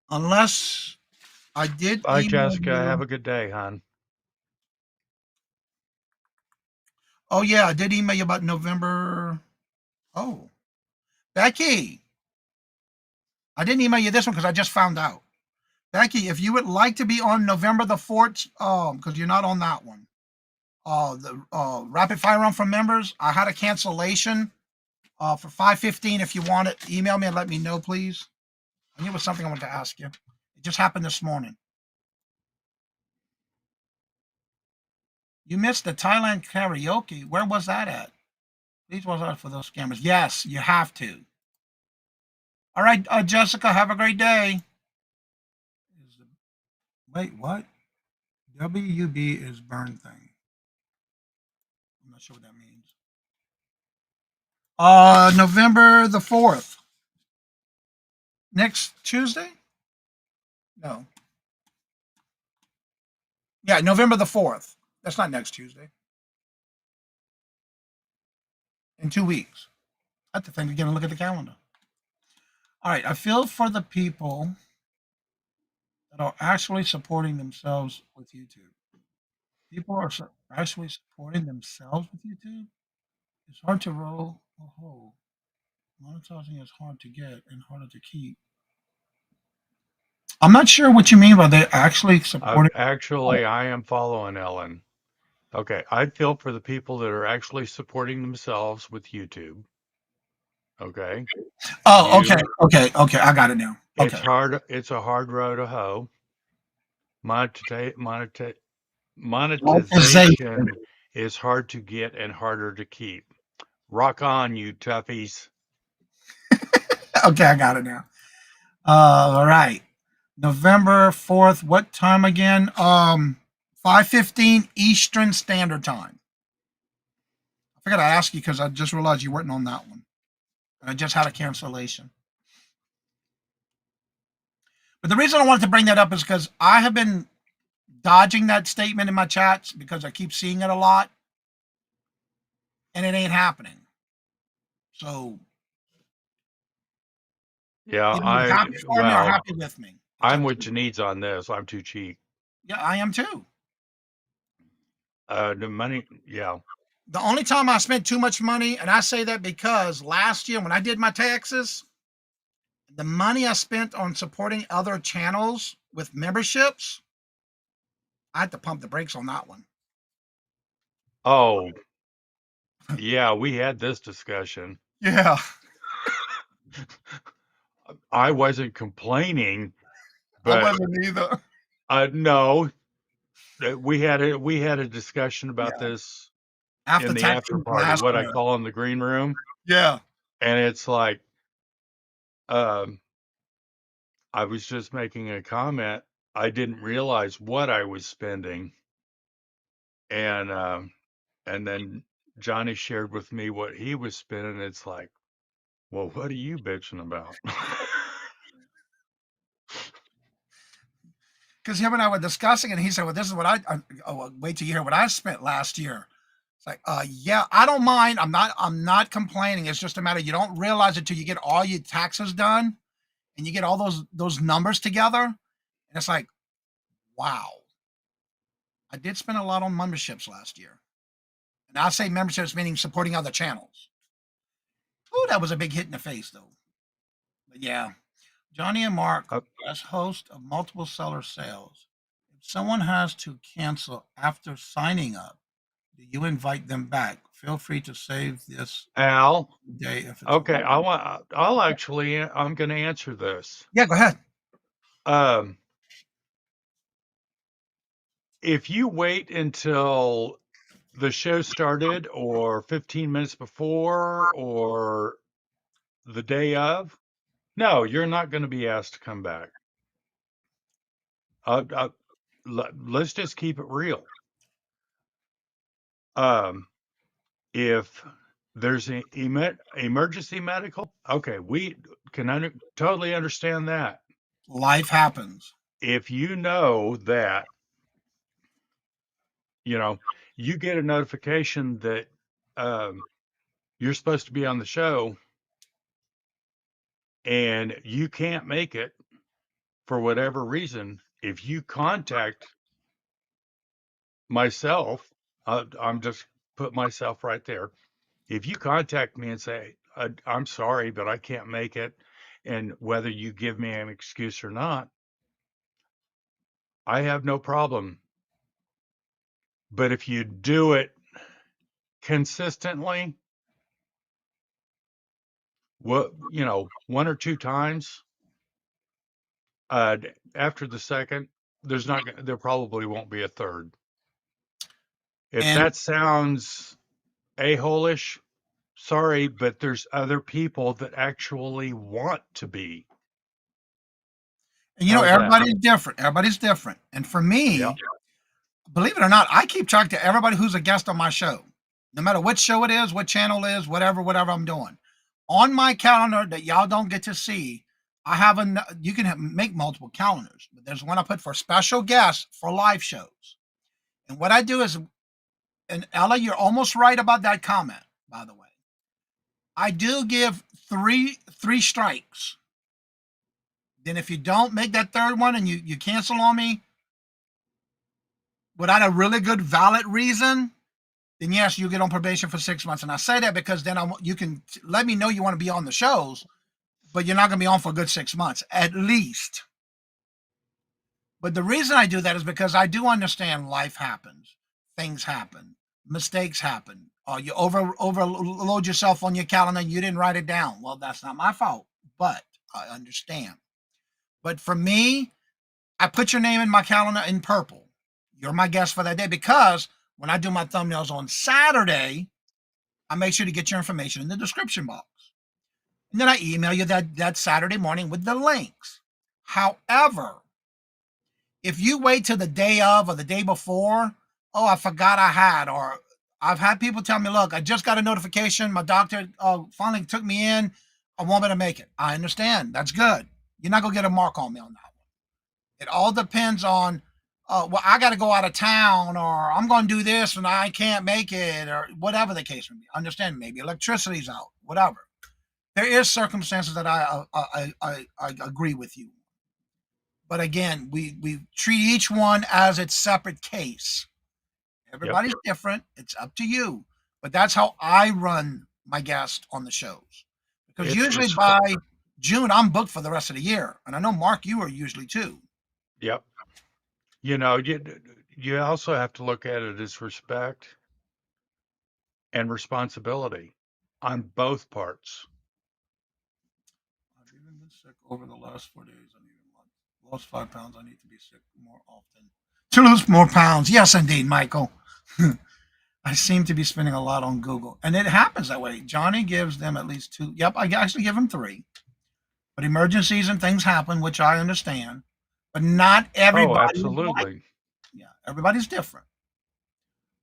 unless I did Bye, email Jessica. Have you. a good day, hon. Oh yeah, I did email you about November. Oh, Becky, I didn't email you this one because I just found out. Becky, if you would like to be on November the 4th, because you're not on that one, the rapid fire round from members, I had a cancellation for 5:15. If you want it, email me and let me know, please. I knew it was something I wanted to ask you. It just happened this morning. You missed the Thailand karaoke. Where was that at? Please watch out for those scammers. Yes, you have to. All right, Jessica, have a great day. Wait, what? WUB is burn thing. I'm not sure what that means. November the 4th. Next Tuesday? No. Yeah, November the 4th. That's not next Tuesday. In 2 weeks. I have to think again and look at the calendar. All right. I feel for the people that are actually supporting themselves with YouTube. People are actually supporting themselves with YouTube. It's hard to roll a hole. Monetizing is hard to get and harder to keep. I'm not sure what you mean by they actually supporting. I am following Ellen. Okay, I feel for the people that are actually supporting themselves with YouTube. Okay, Oh, okay, you, okay. I got it now. it's Okay. hard. It's a hard road to hoe. Monetize, monetize, Monetization. monetization is hard to get and harder to keep. Rock on, you toughies. Okay, I got it now. All right. November 4th. What time again? 5:15 Eastern Standard Time. I forgot to ask you because I just realized you weren't on that one. I just had a cancellation. But the reason I wanted to bring that up is because I have been dodging that statement in my chats because I keep seeing it a lot and it ain't happening. So Yeah, either you're happy for me or happy with me. It's I'm up to with you. Janine's on this. I'm too cheap. Yeah, I am too. The money, yeah. The only time I spent too much money, and I say that because last year when I did my taxes, the money I spent on supporting other channels with memberships, I had to pump the brakes on that one. Oh, yeah, we had this discussion. Yeah. I wasn't complaining, I but wasn't either. no, we had a discussion about Yeah. this After in the tax after season party, last what I year. call in the green room, Yeah. and it's like, um, I was just making a comment. I didn't realize what I was spending, and and then Johnny shared with me what he was spending. It's like, well, what are you bitching about? Because him and I were discussing, and he said, "Well, this is what well, wait till you hear what I spent last year." It's like, yeah, I don't mind. I'm not complaining. It's just a matter you don't realize it till you get all your taxes done, and you get all those numbers together, and it's like, wow, I did spend a lot on memberships last year, and I say memberships meaning supporting other channels. Oh, that was a big hit in the face, though. But yeah, Johnny and Mark, Uh, as host of multiple seller sales, if someone has to cancel after signing up, do you invite them back? Feel free to save this Al, day if it's okay, okay. I'll actually, I'm going to answer this. Yeah, go ahead. Um, if you wait until the show started or 15 minutes before or the day of, no, you're not going to be asked to come back. Uh, uh, let's just keep it real. Um, if there's an emergency medical, okay, we can totally understand that. Life happens. If you know that, you know, you get a notification that um, you're supposed to be on the show and you can't make it for whatever reason, if you contact myself, I'm just put myself right there. If you contact me and say, I'm sorry, but I can't make it, and whether you give me an excuse or not, I have no problem. But if you do it consistently, what, one or two times, after the second, there probably won't be a third. If And that sounds a-hole-ish, sorry, but there's other people that actually want to be. you know, How's that? everybody's different. Everybody's different. And for me, Yeah. believe it or not, I keep track to everybody who's a guest on my show, no matter what show it is, what channel it is, whatever I'm doing. On my calendar that y'all don't get to see, I have you can make multiple calendars, but there's one I put for special guests for live shows. And what I do is, and Ella, you're almost right about that comment, by the way. I do give three strikes. Then if you don't make that third one and you cancel on me without a really good valid reason, then yes, you get on probation for 6 months. And I say that because then you can let me know you want to be on the shows, but you're not going to be on for a good 6 months at least. But the reason I do that is because I do understand life happens, things happen, mistakes happen. You overload yourself on your calendar and you didn't write it down. Well, that's not my fault, but I understand. But for me, I put your name in my calendar in purple. You're my guest for that day because when I do my thumbnails on Saturday, I make sure to get your information in the description box. And then I email you that Saturday morning with the links. However, if you wait till the day of or the day before, oh, I forgot I had, or I've had people tell me, look, I just got a notification. My doctor finally took me in. I won't be able to make it. I understand. That's good. You're not going to get a mark on me on that one. It all depends on, well, I got to go out of town, or I'm going to do this and I can't make it, or whatever the case may be. Understand, maybe electricity's out, whatever. There is circumstances that I agree with you. But again, we treat each one as its separate case. Everybody's different. It's up to you. But that's how I run my guests on the shows. Because usually by June, I'm booked for the rest of the year. And I know, Mark, you are usually too. Yep. You also have to look at it as respect and responsibility on both parts. I've even been sick over the last 4 days. I need a month. Lost 5 pounds. I need to be sick more often to lose more pounds. Yes, indeed, Michael. I seem to be spending a lot on Google, and it happens that way. Johnny gives them at least 2. Yep, I actually give them 3. But emergencies and things happen, which I understand. But not everybody. Oh, absolutely. Yeah, everybody's different.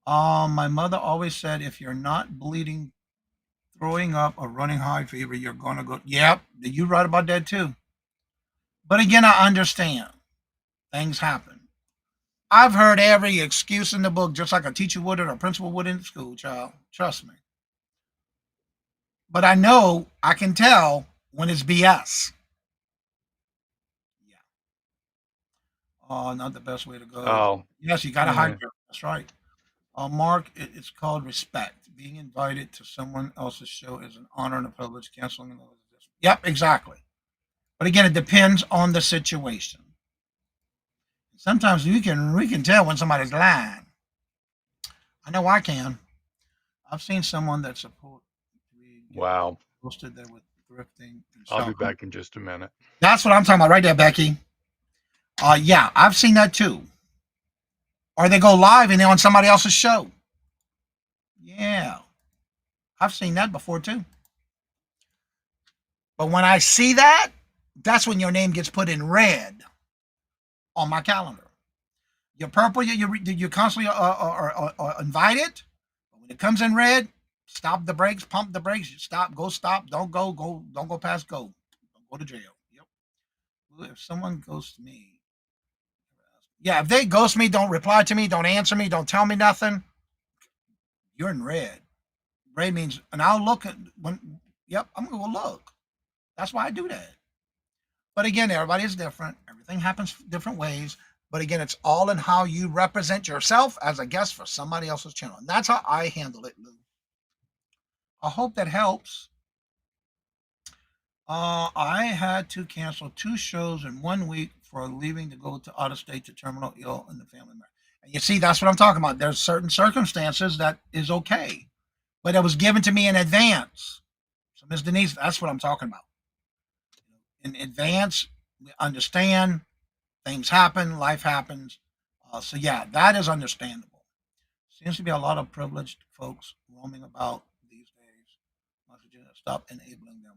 My mother always said, if you're not bleeding, throwing up, or running high fever, you're gonna go. Yep, you right about that too. But again, I understand. Things happen. I've heard every excuse in the book, just like a teacher would or a principal would in school, child. Trust me. But I know, I can tell when it's BS. Yeah. Oh, not the best way to go. Oh, Yes, you got to yeah. hydrate. That's right. Mark, it's called respect. Being invited to someone else's show is an honor and a privilege. Canceling another. Yep, exactly. But again, it depends on the situation. Sometimes we can tell when somebody's lying. I know I can. I've seen someone that support. Wow. Posted there with thrifting. I'll be back in just a minute. That's what I'm talking about right there, Becky. Yeah, I've seen that too. or they go live and they're on somebody else's show. Yeah, I've seen that before too. But when I see that, that's when your name gets put in red on my calendar. You're purple, you're constantly invited. But when it comes in red, stop the brakes, pump the brakes, stop, go, stop, don't go past go. Don't go to jail. Yep. If someone ghosts me, yeah, if they ghost me, don't reply to me, don't answer me, don't tell me nothing, you're in red. Red means, and I'll look at when, yep, I'm gonna go look. That's why I do that. But again, everybody is different. Everything happens different ways. But again, it's all in how you represent yourself as a guest for somebody else's channel. And that's how I handle it, Lou. I hope that helps. I had to cancel 2 shows in 1 week for leaving to go to out of state to terminal ill in the family member. And you see, that's what I'm talking about. There's certain circumstances that is okay, but it was given to me in advance. So, Ms. Denise, that's what I'm talking about. In advance, we understand things happen, life happens. So yeah, that is understandable. Seems to be a lot of privileged folks roaming about these days. Stop enabling them.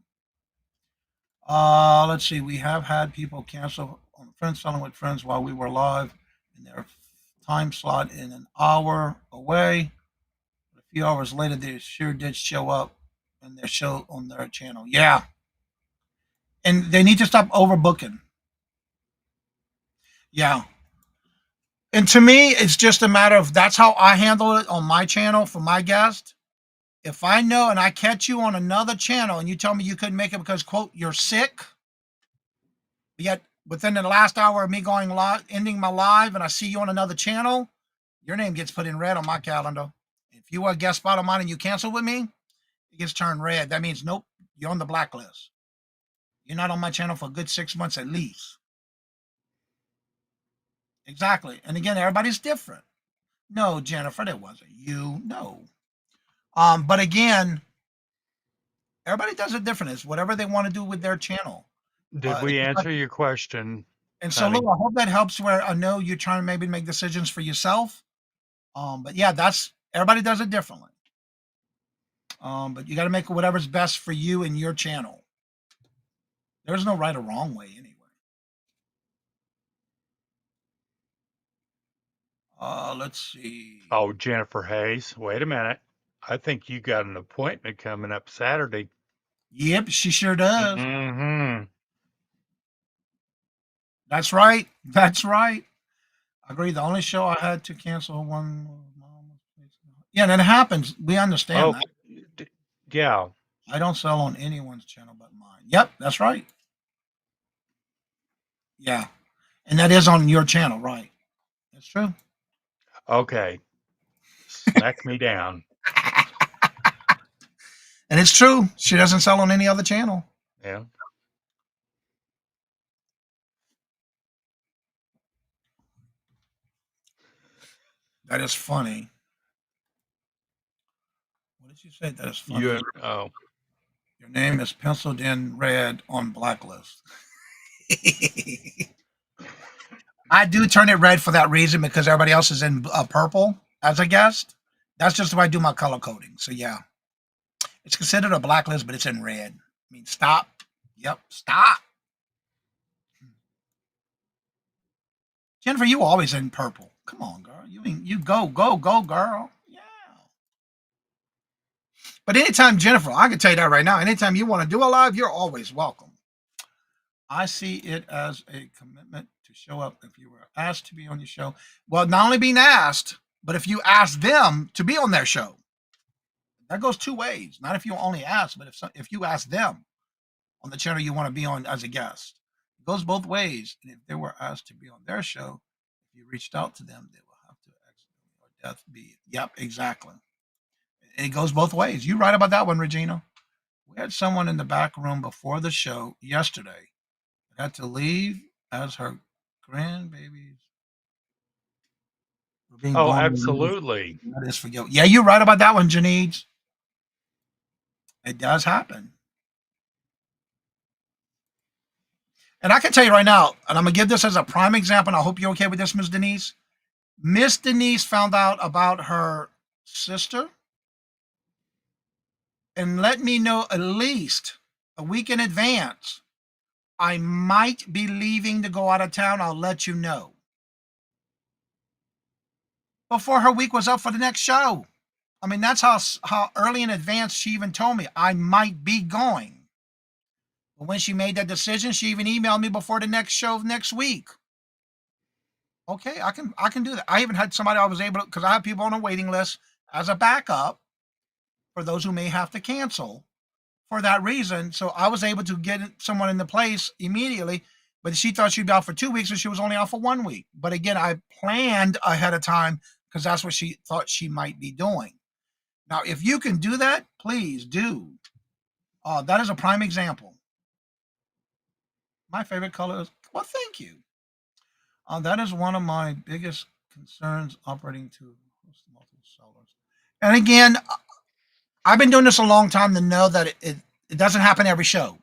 Let's see. We have had people cancel on friends selling with friends while we were live in their time slot in an hour away. A few hours later, they sure did show up in their show on their channel. Yeah, and they need to stop overbooking. Yeah. And to me, it's just a matter of that's how I handle it on my channel for my guest. If I know and I catch you on another channel and you tell me you couldn't make it because, quote, you're sick, yet within the last hour of me going live, ending my live, and I see you on another channel, your name gets put in red on my calendar. If you were a guest spot of mine and you cancel with me, it gets turned red. That means, nope, you're on the blacklist. You're not on my channel for a good 6 months at least. Exactly. And again, everybody's different. No, Jennifer, that wasn't you. No. But again, everybody does it different. It's whatever they want to do with their channel. Did we answer your question, And so, honey? Lou, I hope that helps. Where I know you're trying to maybe make decisions for yourself. But yeah, that's everybody does it differently. But you got to make whatever's best for you and your channel. There's no right or wrong way anyway. Let's see. Oh, Jennifer Hayes. Wait a minute. I think you got an appointment coming up Saturday. Yep, she sure does. Mm-hmm. That's right. That's right. I agree. The only show I had to cancel one. Yeah, that happens. We understand Oh, that. yeah. I don't sell on anyone's channel but mine. Yep, that's right. Yeah, and that is on your channel, right? That's true. Okay. Smack me down. And it's true. She doesn't sell on any other channel. Yeah. That is funny. What did you say? That is funny. Oh. Your name is penciled in red on blacklist. I do turn it red for that reason because everybody else is in purple as a guest. That's just the way I do my color coding. So yeah, it's considered a blacklist, but it's in red. I mean, stop. Yep, stop. Jennifer, you always in purple. Come on, girl. You go, girl. Yeah. But anytime, Jennifer, I can tell you that right now. Anytime you want to do a live, you're always welcome. I see it as a commitment to show up if you were asked to be on your show. Well, not only being asked, but if you ask them to be on their show. That goes 2 ways. Not if you only ask, but if you ask them on the channel you want to be on as a guest. It goes both ways. And if they were asked to be on their show, if you reached out to them, they will have to accidentally or death be. Yep, exactly. It goes both ways. You're right about that one, Regina. We had someone in the back room before the show yesterday that had to leave as her grandbabies were being Oh, born. absolutely. That is for you. Yeah, you're right about that one, Janice. It does happen. And I can tell you right now, and I'm going to give this as a prime example, and I hope you're okay with this, Ms. Denise. Miss Denise found out about her sister and let me know at least a week in advance. I might be leaving to go out of town. I'll let you know. Before her week was up for the next show. I mean, that's how early in advance she even told me I might be going. But when she made that decision, she even emailed me before the next show of next week. Okay, I can do that. I even had somebody I was able to, because I have people on a waiting list as a backup for those who may have to cancel for that reason. So I was able to get someone in the place immediately. But she thought she'd be out for 2 weeks, and she was only out for 1 week. But again, I planned ahead of time because that's what she thought she might be doing. Now, if you can do that, please do. That is a prime example. My favorite color is, well, thank you. That is one of my biggest concerns operating to host multiple sellers. And again, I've been doing this a long time to know that it doesn't happen every show.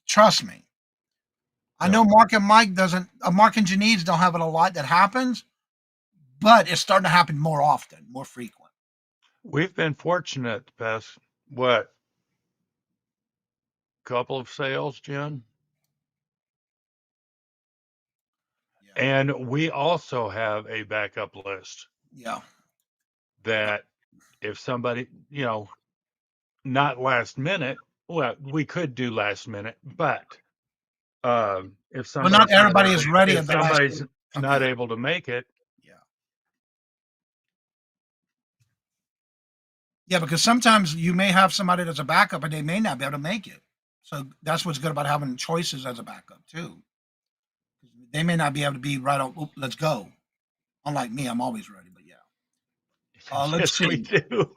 Trust me. I know No. Mark and Mike doesn't, Mark and Janice don't have it a lot that happens, but it's starting to happen more often, more frequent. We've been fortunate the past, what, couple of sales, Jen? Yeah. And we also have a backup list Yeah. that if somebody, not last minute, well, we could do last minute, but if But not somebody's not everybody able, is ready if at the last somebody's minute to come not in. able to make it, Yeah. Yeah, because sometimes you may have somebody that's a backup and they may not be able to make it. So that's what's good about having choices as a backup too. They may not be able to be right on. Oop, let's go. Unlike me, I'm always ready. But yeah, let's yes, we see. do.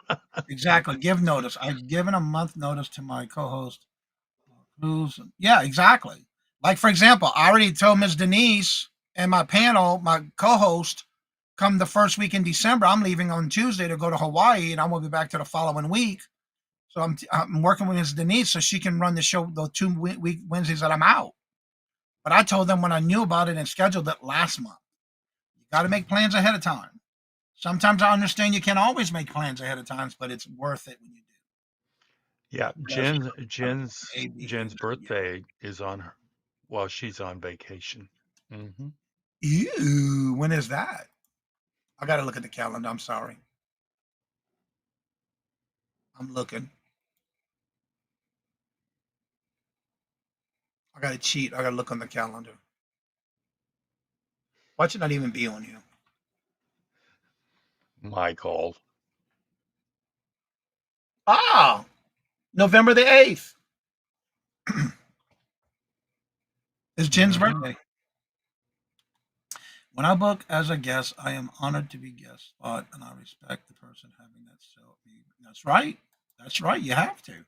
Exactly. Give notice. I've given a month notice to my co-host. Who's yeah, exactly. Like for example, I already told Ms. Denise and my panel, my co-host, come the first week in December, I'm leaving on Tuesday to go to Hawaii, and I won't be back to the following week. So I'm working with Ms. Denise so she can run the show the 2 week Wednesdays that I'm out. But I told them when I knew about it and scheduled it last month. You got to make plans ahead of time. Sometimes I understand you can't always make plans ahead of time, but it's worth it when you do. Yeah, Yes. Jen's birthday is on her while she's on vacation. Hmm. Ew, when is that? I got to look at the calendar. I'm sorry. I'm looking. I got to cheat. I got to look on the calendar. Why should not even be on here? Michael. Ah, November the 8th is Jen's Hmm. birthday. When I book as a guest, I am honored to be guest spot, and I respect the person having that show. That's right. That's right. You have to.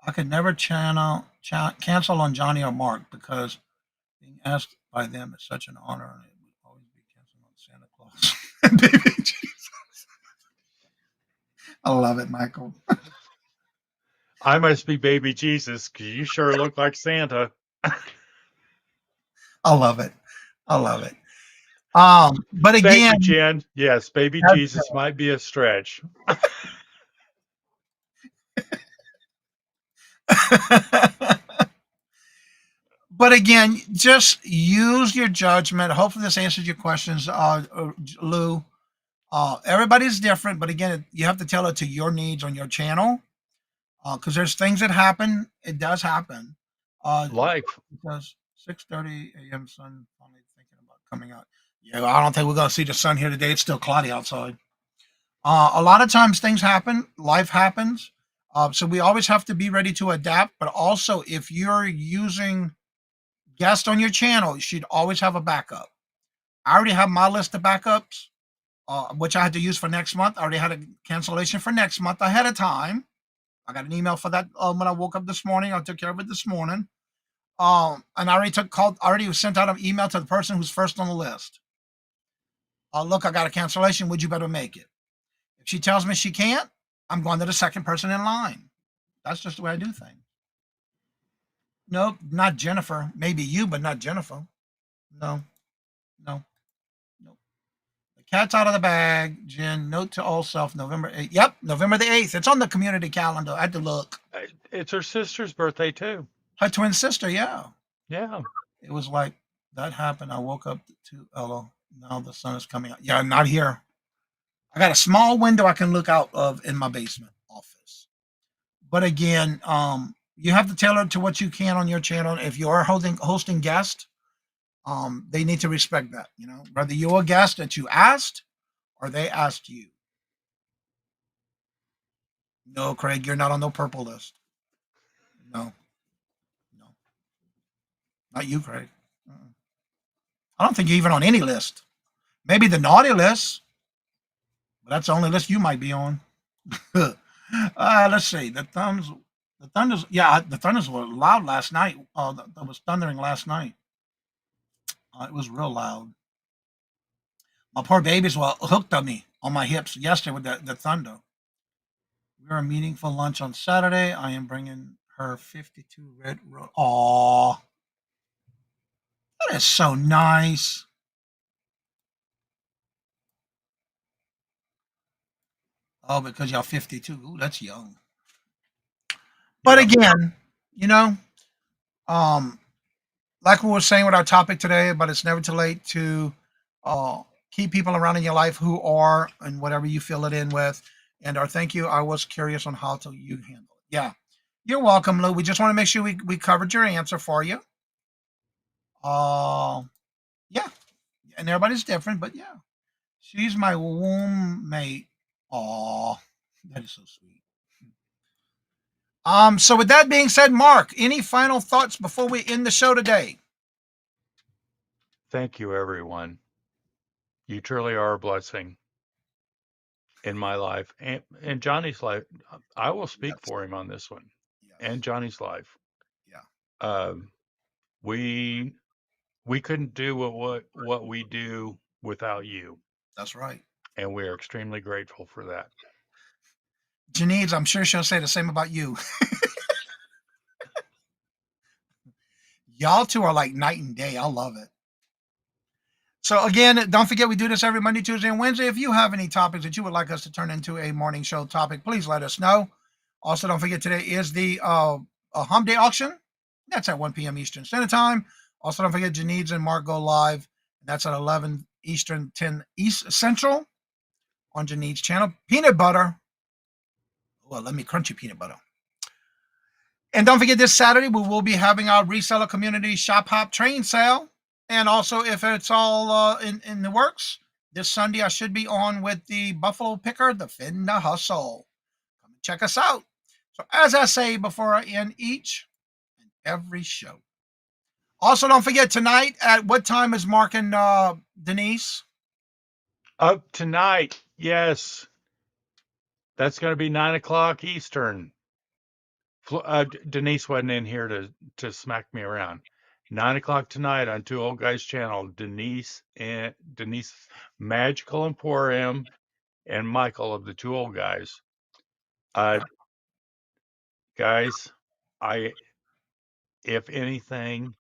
I could never cancel on Johnny or Mark because being asked by them is such an honor, and it would always be canceled on Santa Claus. Baby Jesus. I love it, Michael. I must be baby Jesus because you sure look like Santa. I love it. I love it. But Thank you, again, Jen. Yes, baby Jesus might be a stretch. but again, just use your judgment. Hopefully, this answers your questions, Lou. Everybody's different, but again, you have to tell it to your needs on your channel because there's things that happen. It does happen. Uh, Life. because 6:30 a.m. sun finally thinking about coming out. Yeah, I don't think we're gonna see the sun here today. It's still cloudy outside. A lot of times things happen. Life happens. So we always have to be ready to adapt. But also, if you're using guests on your channel, you should always have a backup. I already have my list of backups, which I had to use for next month. I already had a cancellation for next month ahead of time. I got an email for that when I woke up this morning. I took care of it this morning. And I already sent out an email to the person who's first on the list. Look, I got a cancellation. Would you better make it? If she tells me she can't, I'm going to the second person in line. That's just the way I do things. Nope, not Jennifer. Maybe you, but not Jennifer. No, no, no. Cat's out of the bag. Jen, note to all self, November 8th. Yep, November the 8th. It's on the community calendar. I had to look. It's her sister's birthday too. Her twin sister, yeah. Yeah. It was like, that happened. I woke up to Ella. Now the sun is coming out. Yeah, not here. I got a small window I can look out of in my basement office. But again, you have to tailor it to what you can on your channel. If you are hosting guests, they need to respect that, whether you're a guest that you asked or they asked you. No, Craig, you're not on the purple list. No, not you, Craig. I don't think you're even on any list. Maybe the naughty list, but that's the only list you might be on. Let's see. The thunders were loud last night. That was thundering last night. It was real loud. My poor babies were hooked on me, on my hips yesterday with the thunder. We are meeting for lunch on Saturday. I am bringing her 52 red. Aw, that is so nice. Oh, because y'all 52. Ooh, that's young. But again, like we were saying with our topic today, but it's never too late to keep people around in your life who are and whatever you fill it in with. And thank you. I was curious on how you handle it. Yeah, you're welcome, Lou. We just want to make sure we covered your answer for you. Yeah, and everybody's different, but yeah, she's my womb mate. Aw, that is so sweet. So with that being said, Mark, any final thoughts before we end the show today? Thank you, everyone. You truly are a blessing in my life and Johnny's life. I will speak for him on this one. Yes. And Johnny's life. Yeah. We couldn't do what we do without you. That's right. And we are extremely grateful for that. Janice, I'm sure she'll say the same about you. Y'all two are like night and day. I love it. So again, don't forget we do this every Monday, Tuesday, and Wednesday. If you have any topics that you would like us to turn into a morning show topic, please let us know. Also, don't forget today is the Hump Day auction. That's at 1 p.m. Eastern Standard Time. Also, don't forget Janice and Mark go live. That's at 11 Eastern, 10 East Central on Janice's channel. Peanut butter. Well, let me crunchy peanut butter. And don't forget this Saturday, we will be having our Reseller Community Shop Hop Train Sale. And also, if it's all in the works, this Sunday I should be on with the Buffalo Picker, the Fender Hustle. Come and check us out. So as I say before I end each and every show. Also, don't forget tonight, at what time is Mark and Denise? Tonight, yes. That's going to be 9 o'clock Eastern. Denise wasn't in here to smack me around. 9 o'clock tonight on Two Old Guys channel. Denise Magical Emporium and Michael of the Two Old Guys. Guys, if anything,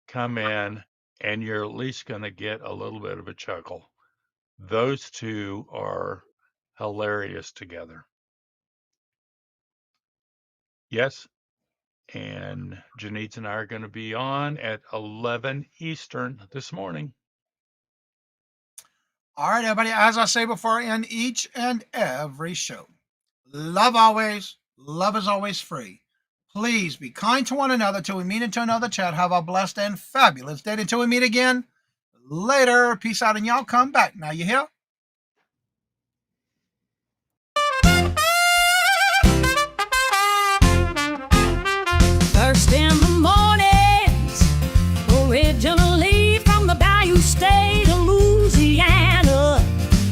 come in and you're at least going to get a little bit of a chuckle. Those two are hilarious together. Yes. And Janice and I are going to be on at 11 Eastern this morning. All right, everybody. As I say before I end each and every show, love always. Love is always free. Please be kind to one another till we meet into another chat. Have a blessed and fabulous day until we meet again. Later. Peace out, and y'all come back. Now you hear? First in the mornings, originally from the Bayou State of Louisiana.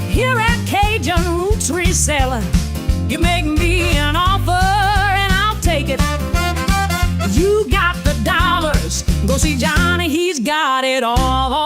Here at Cajun Roots Reselling, you make me an offer and I'll take it. You got the dollars, go see Johnny, he's got it all.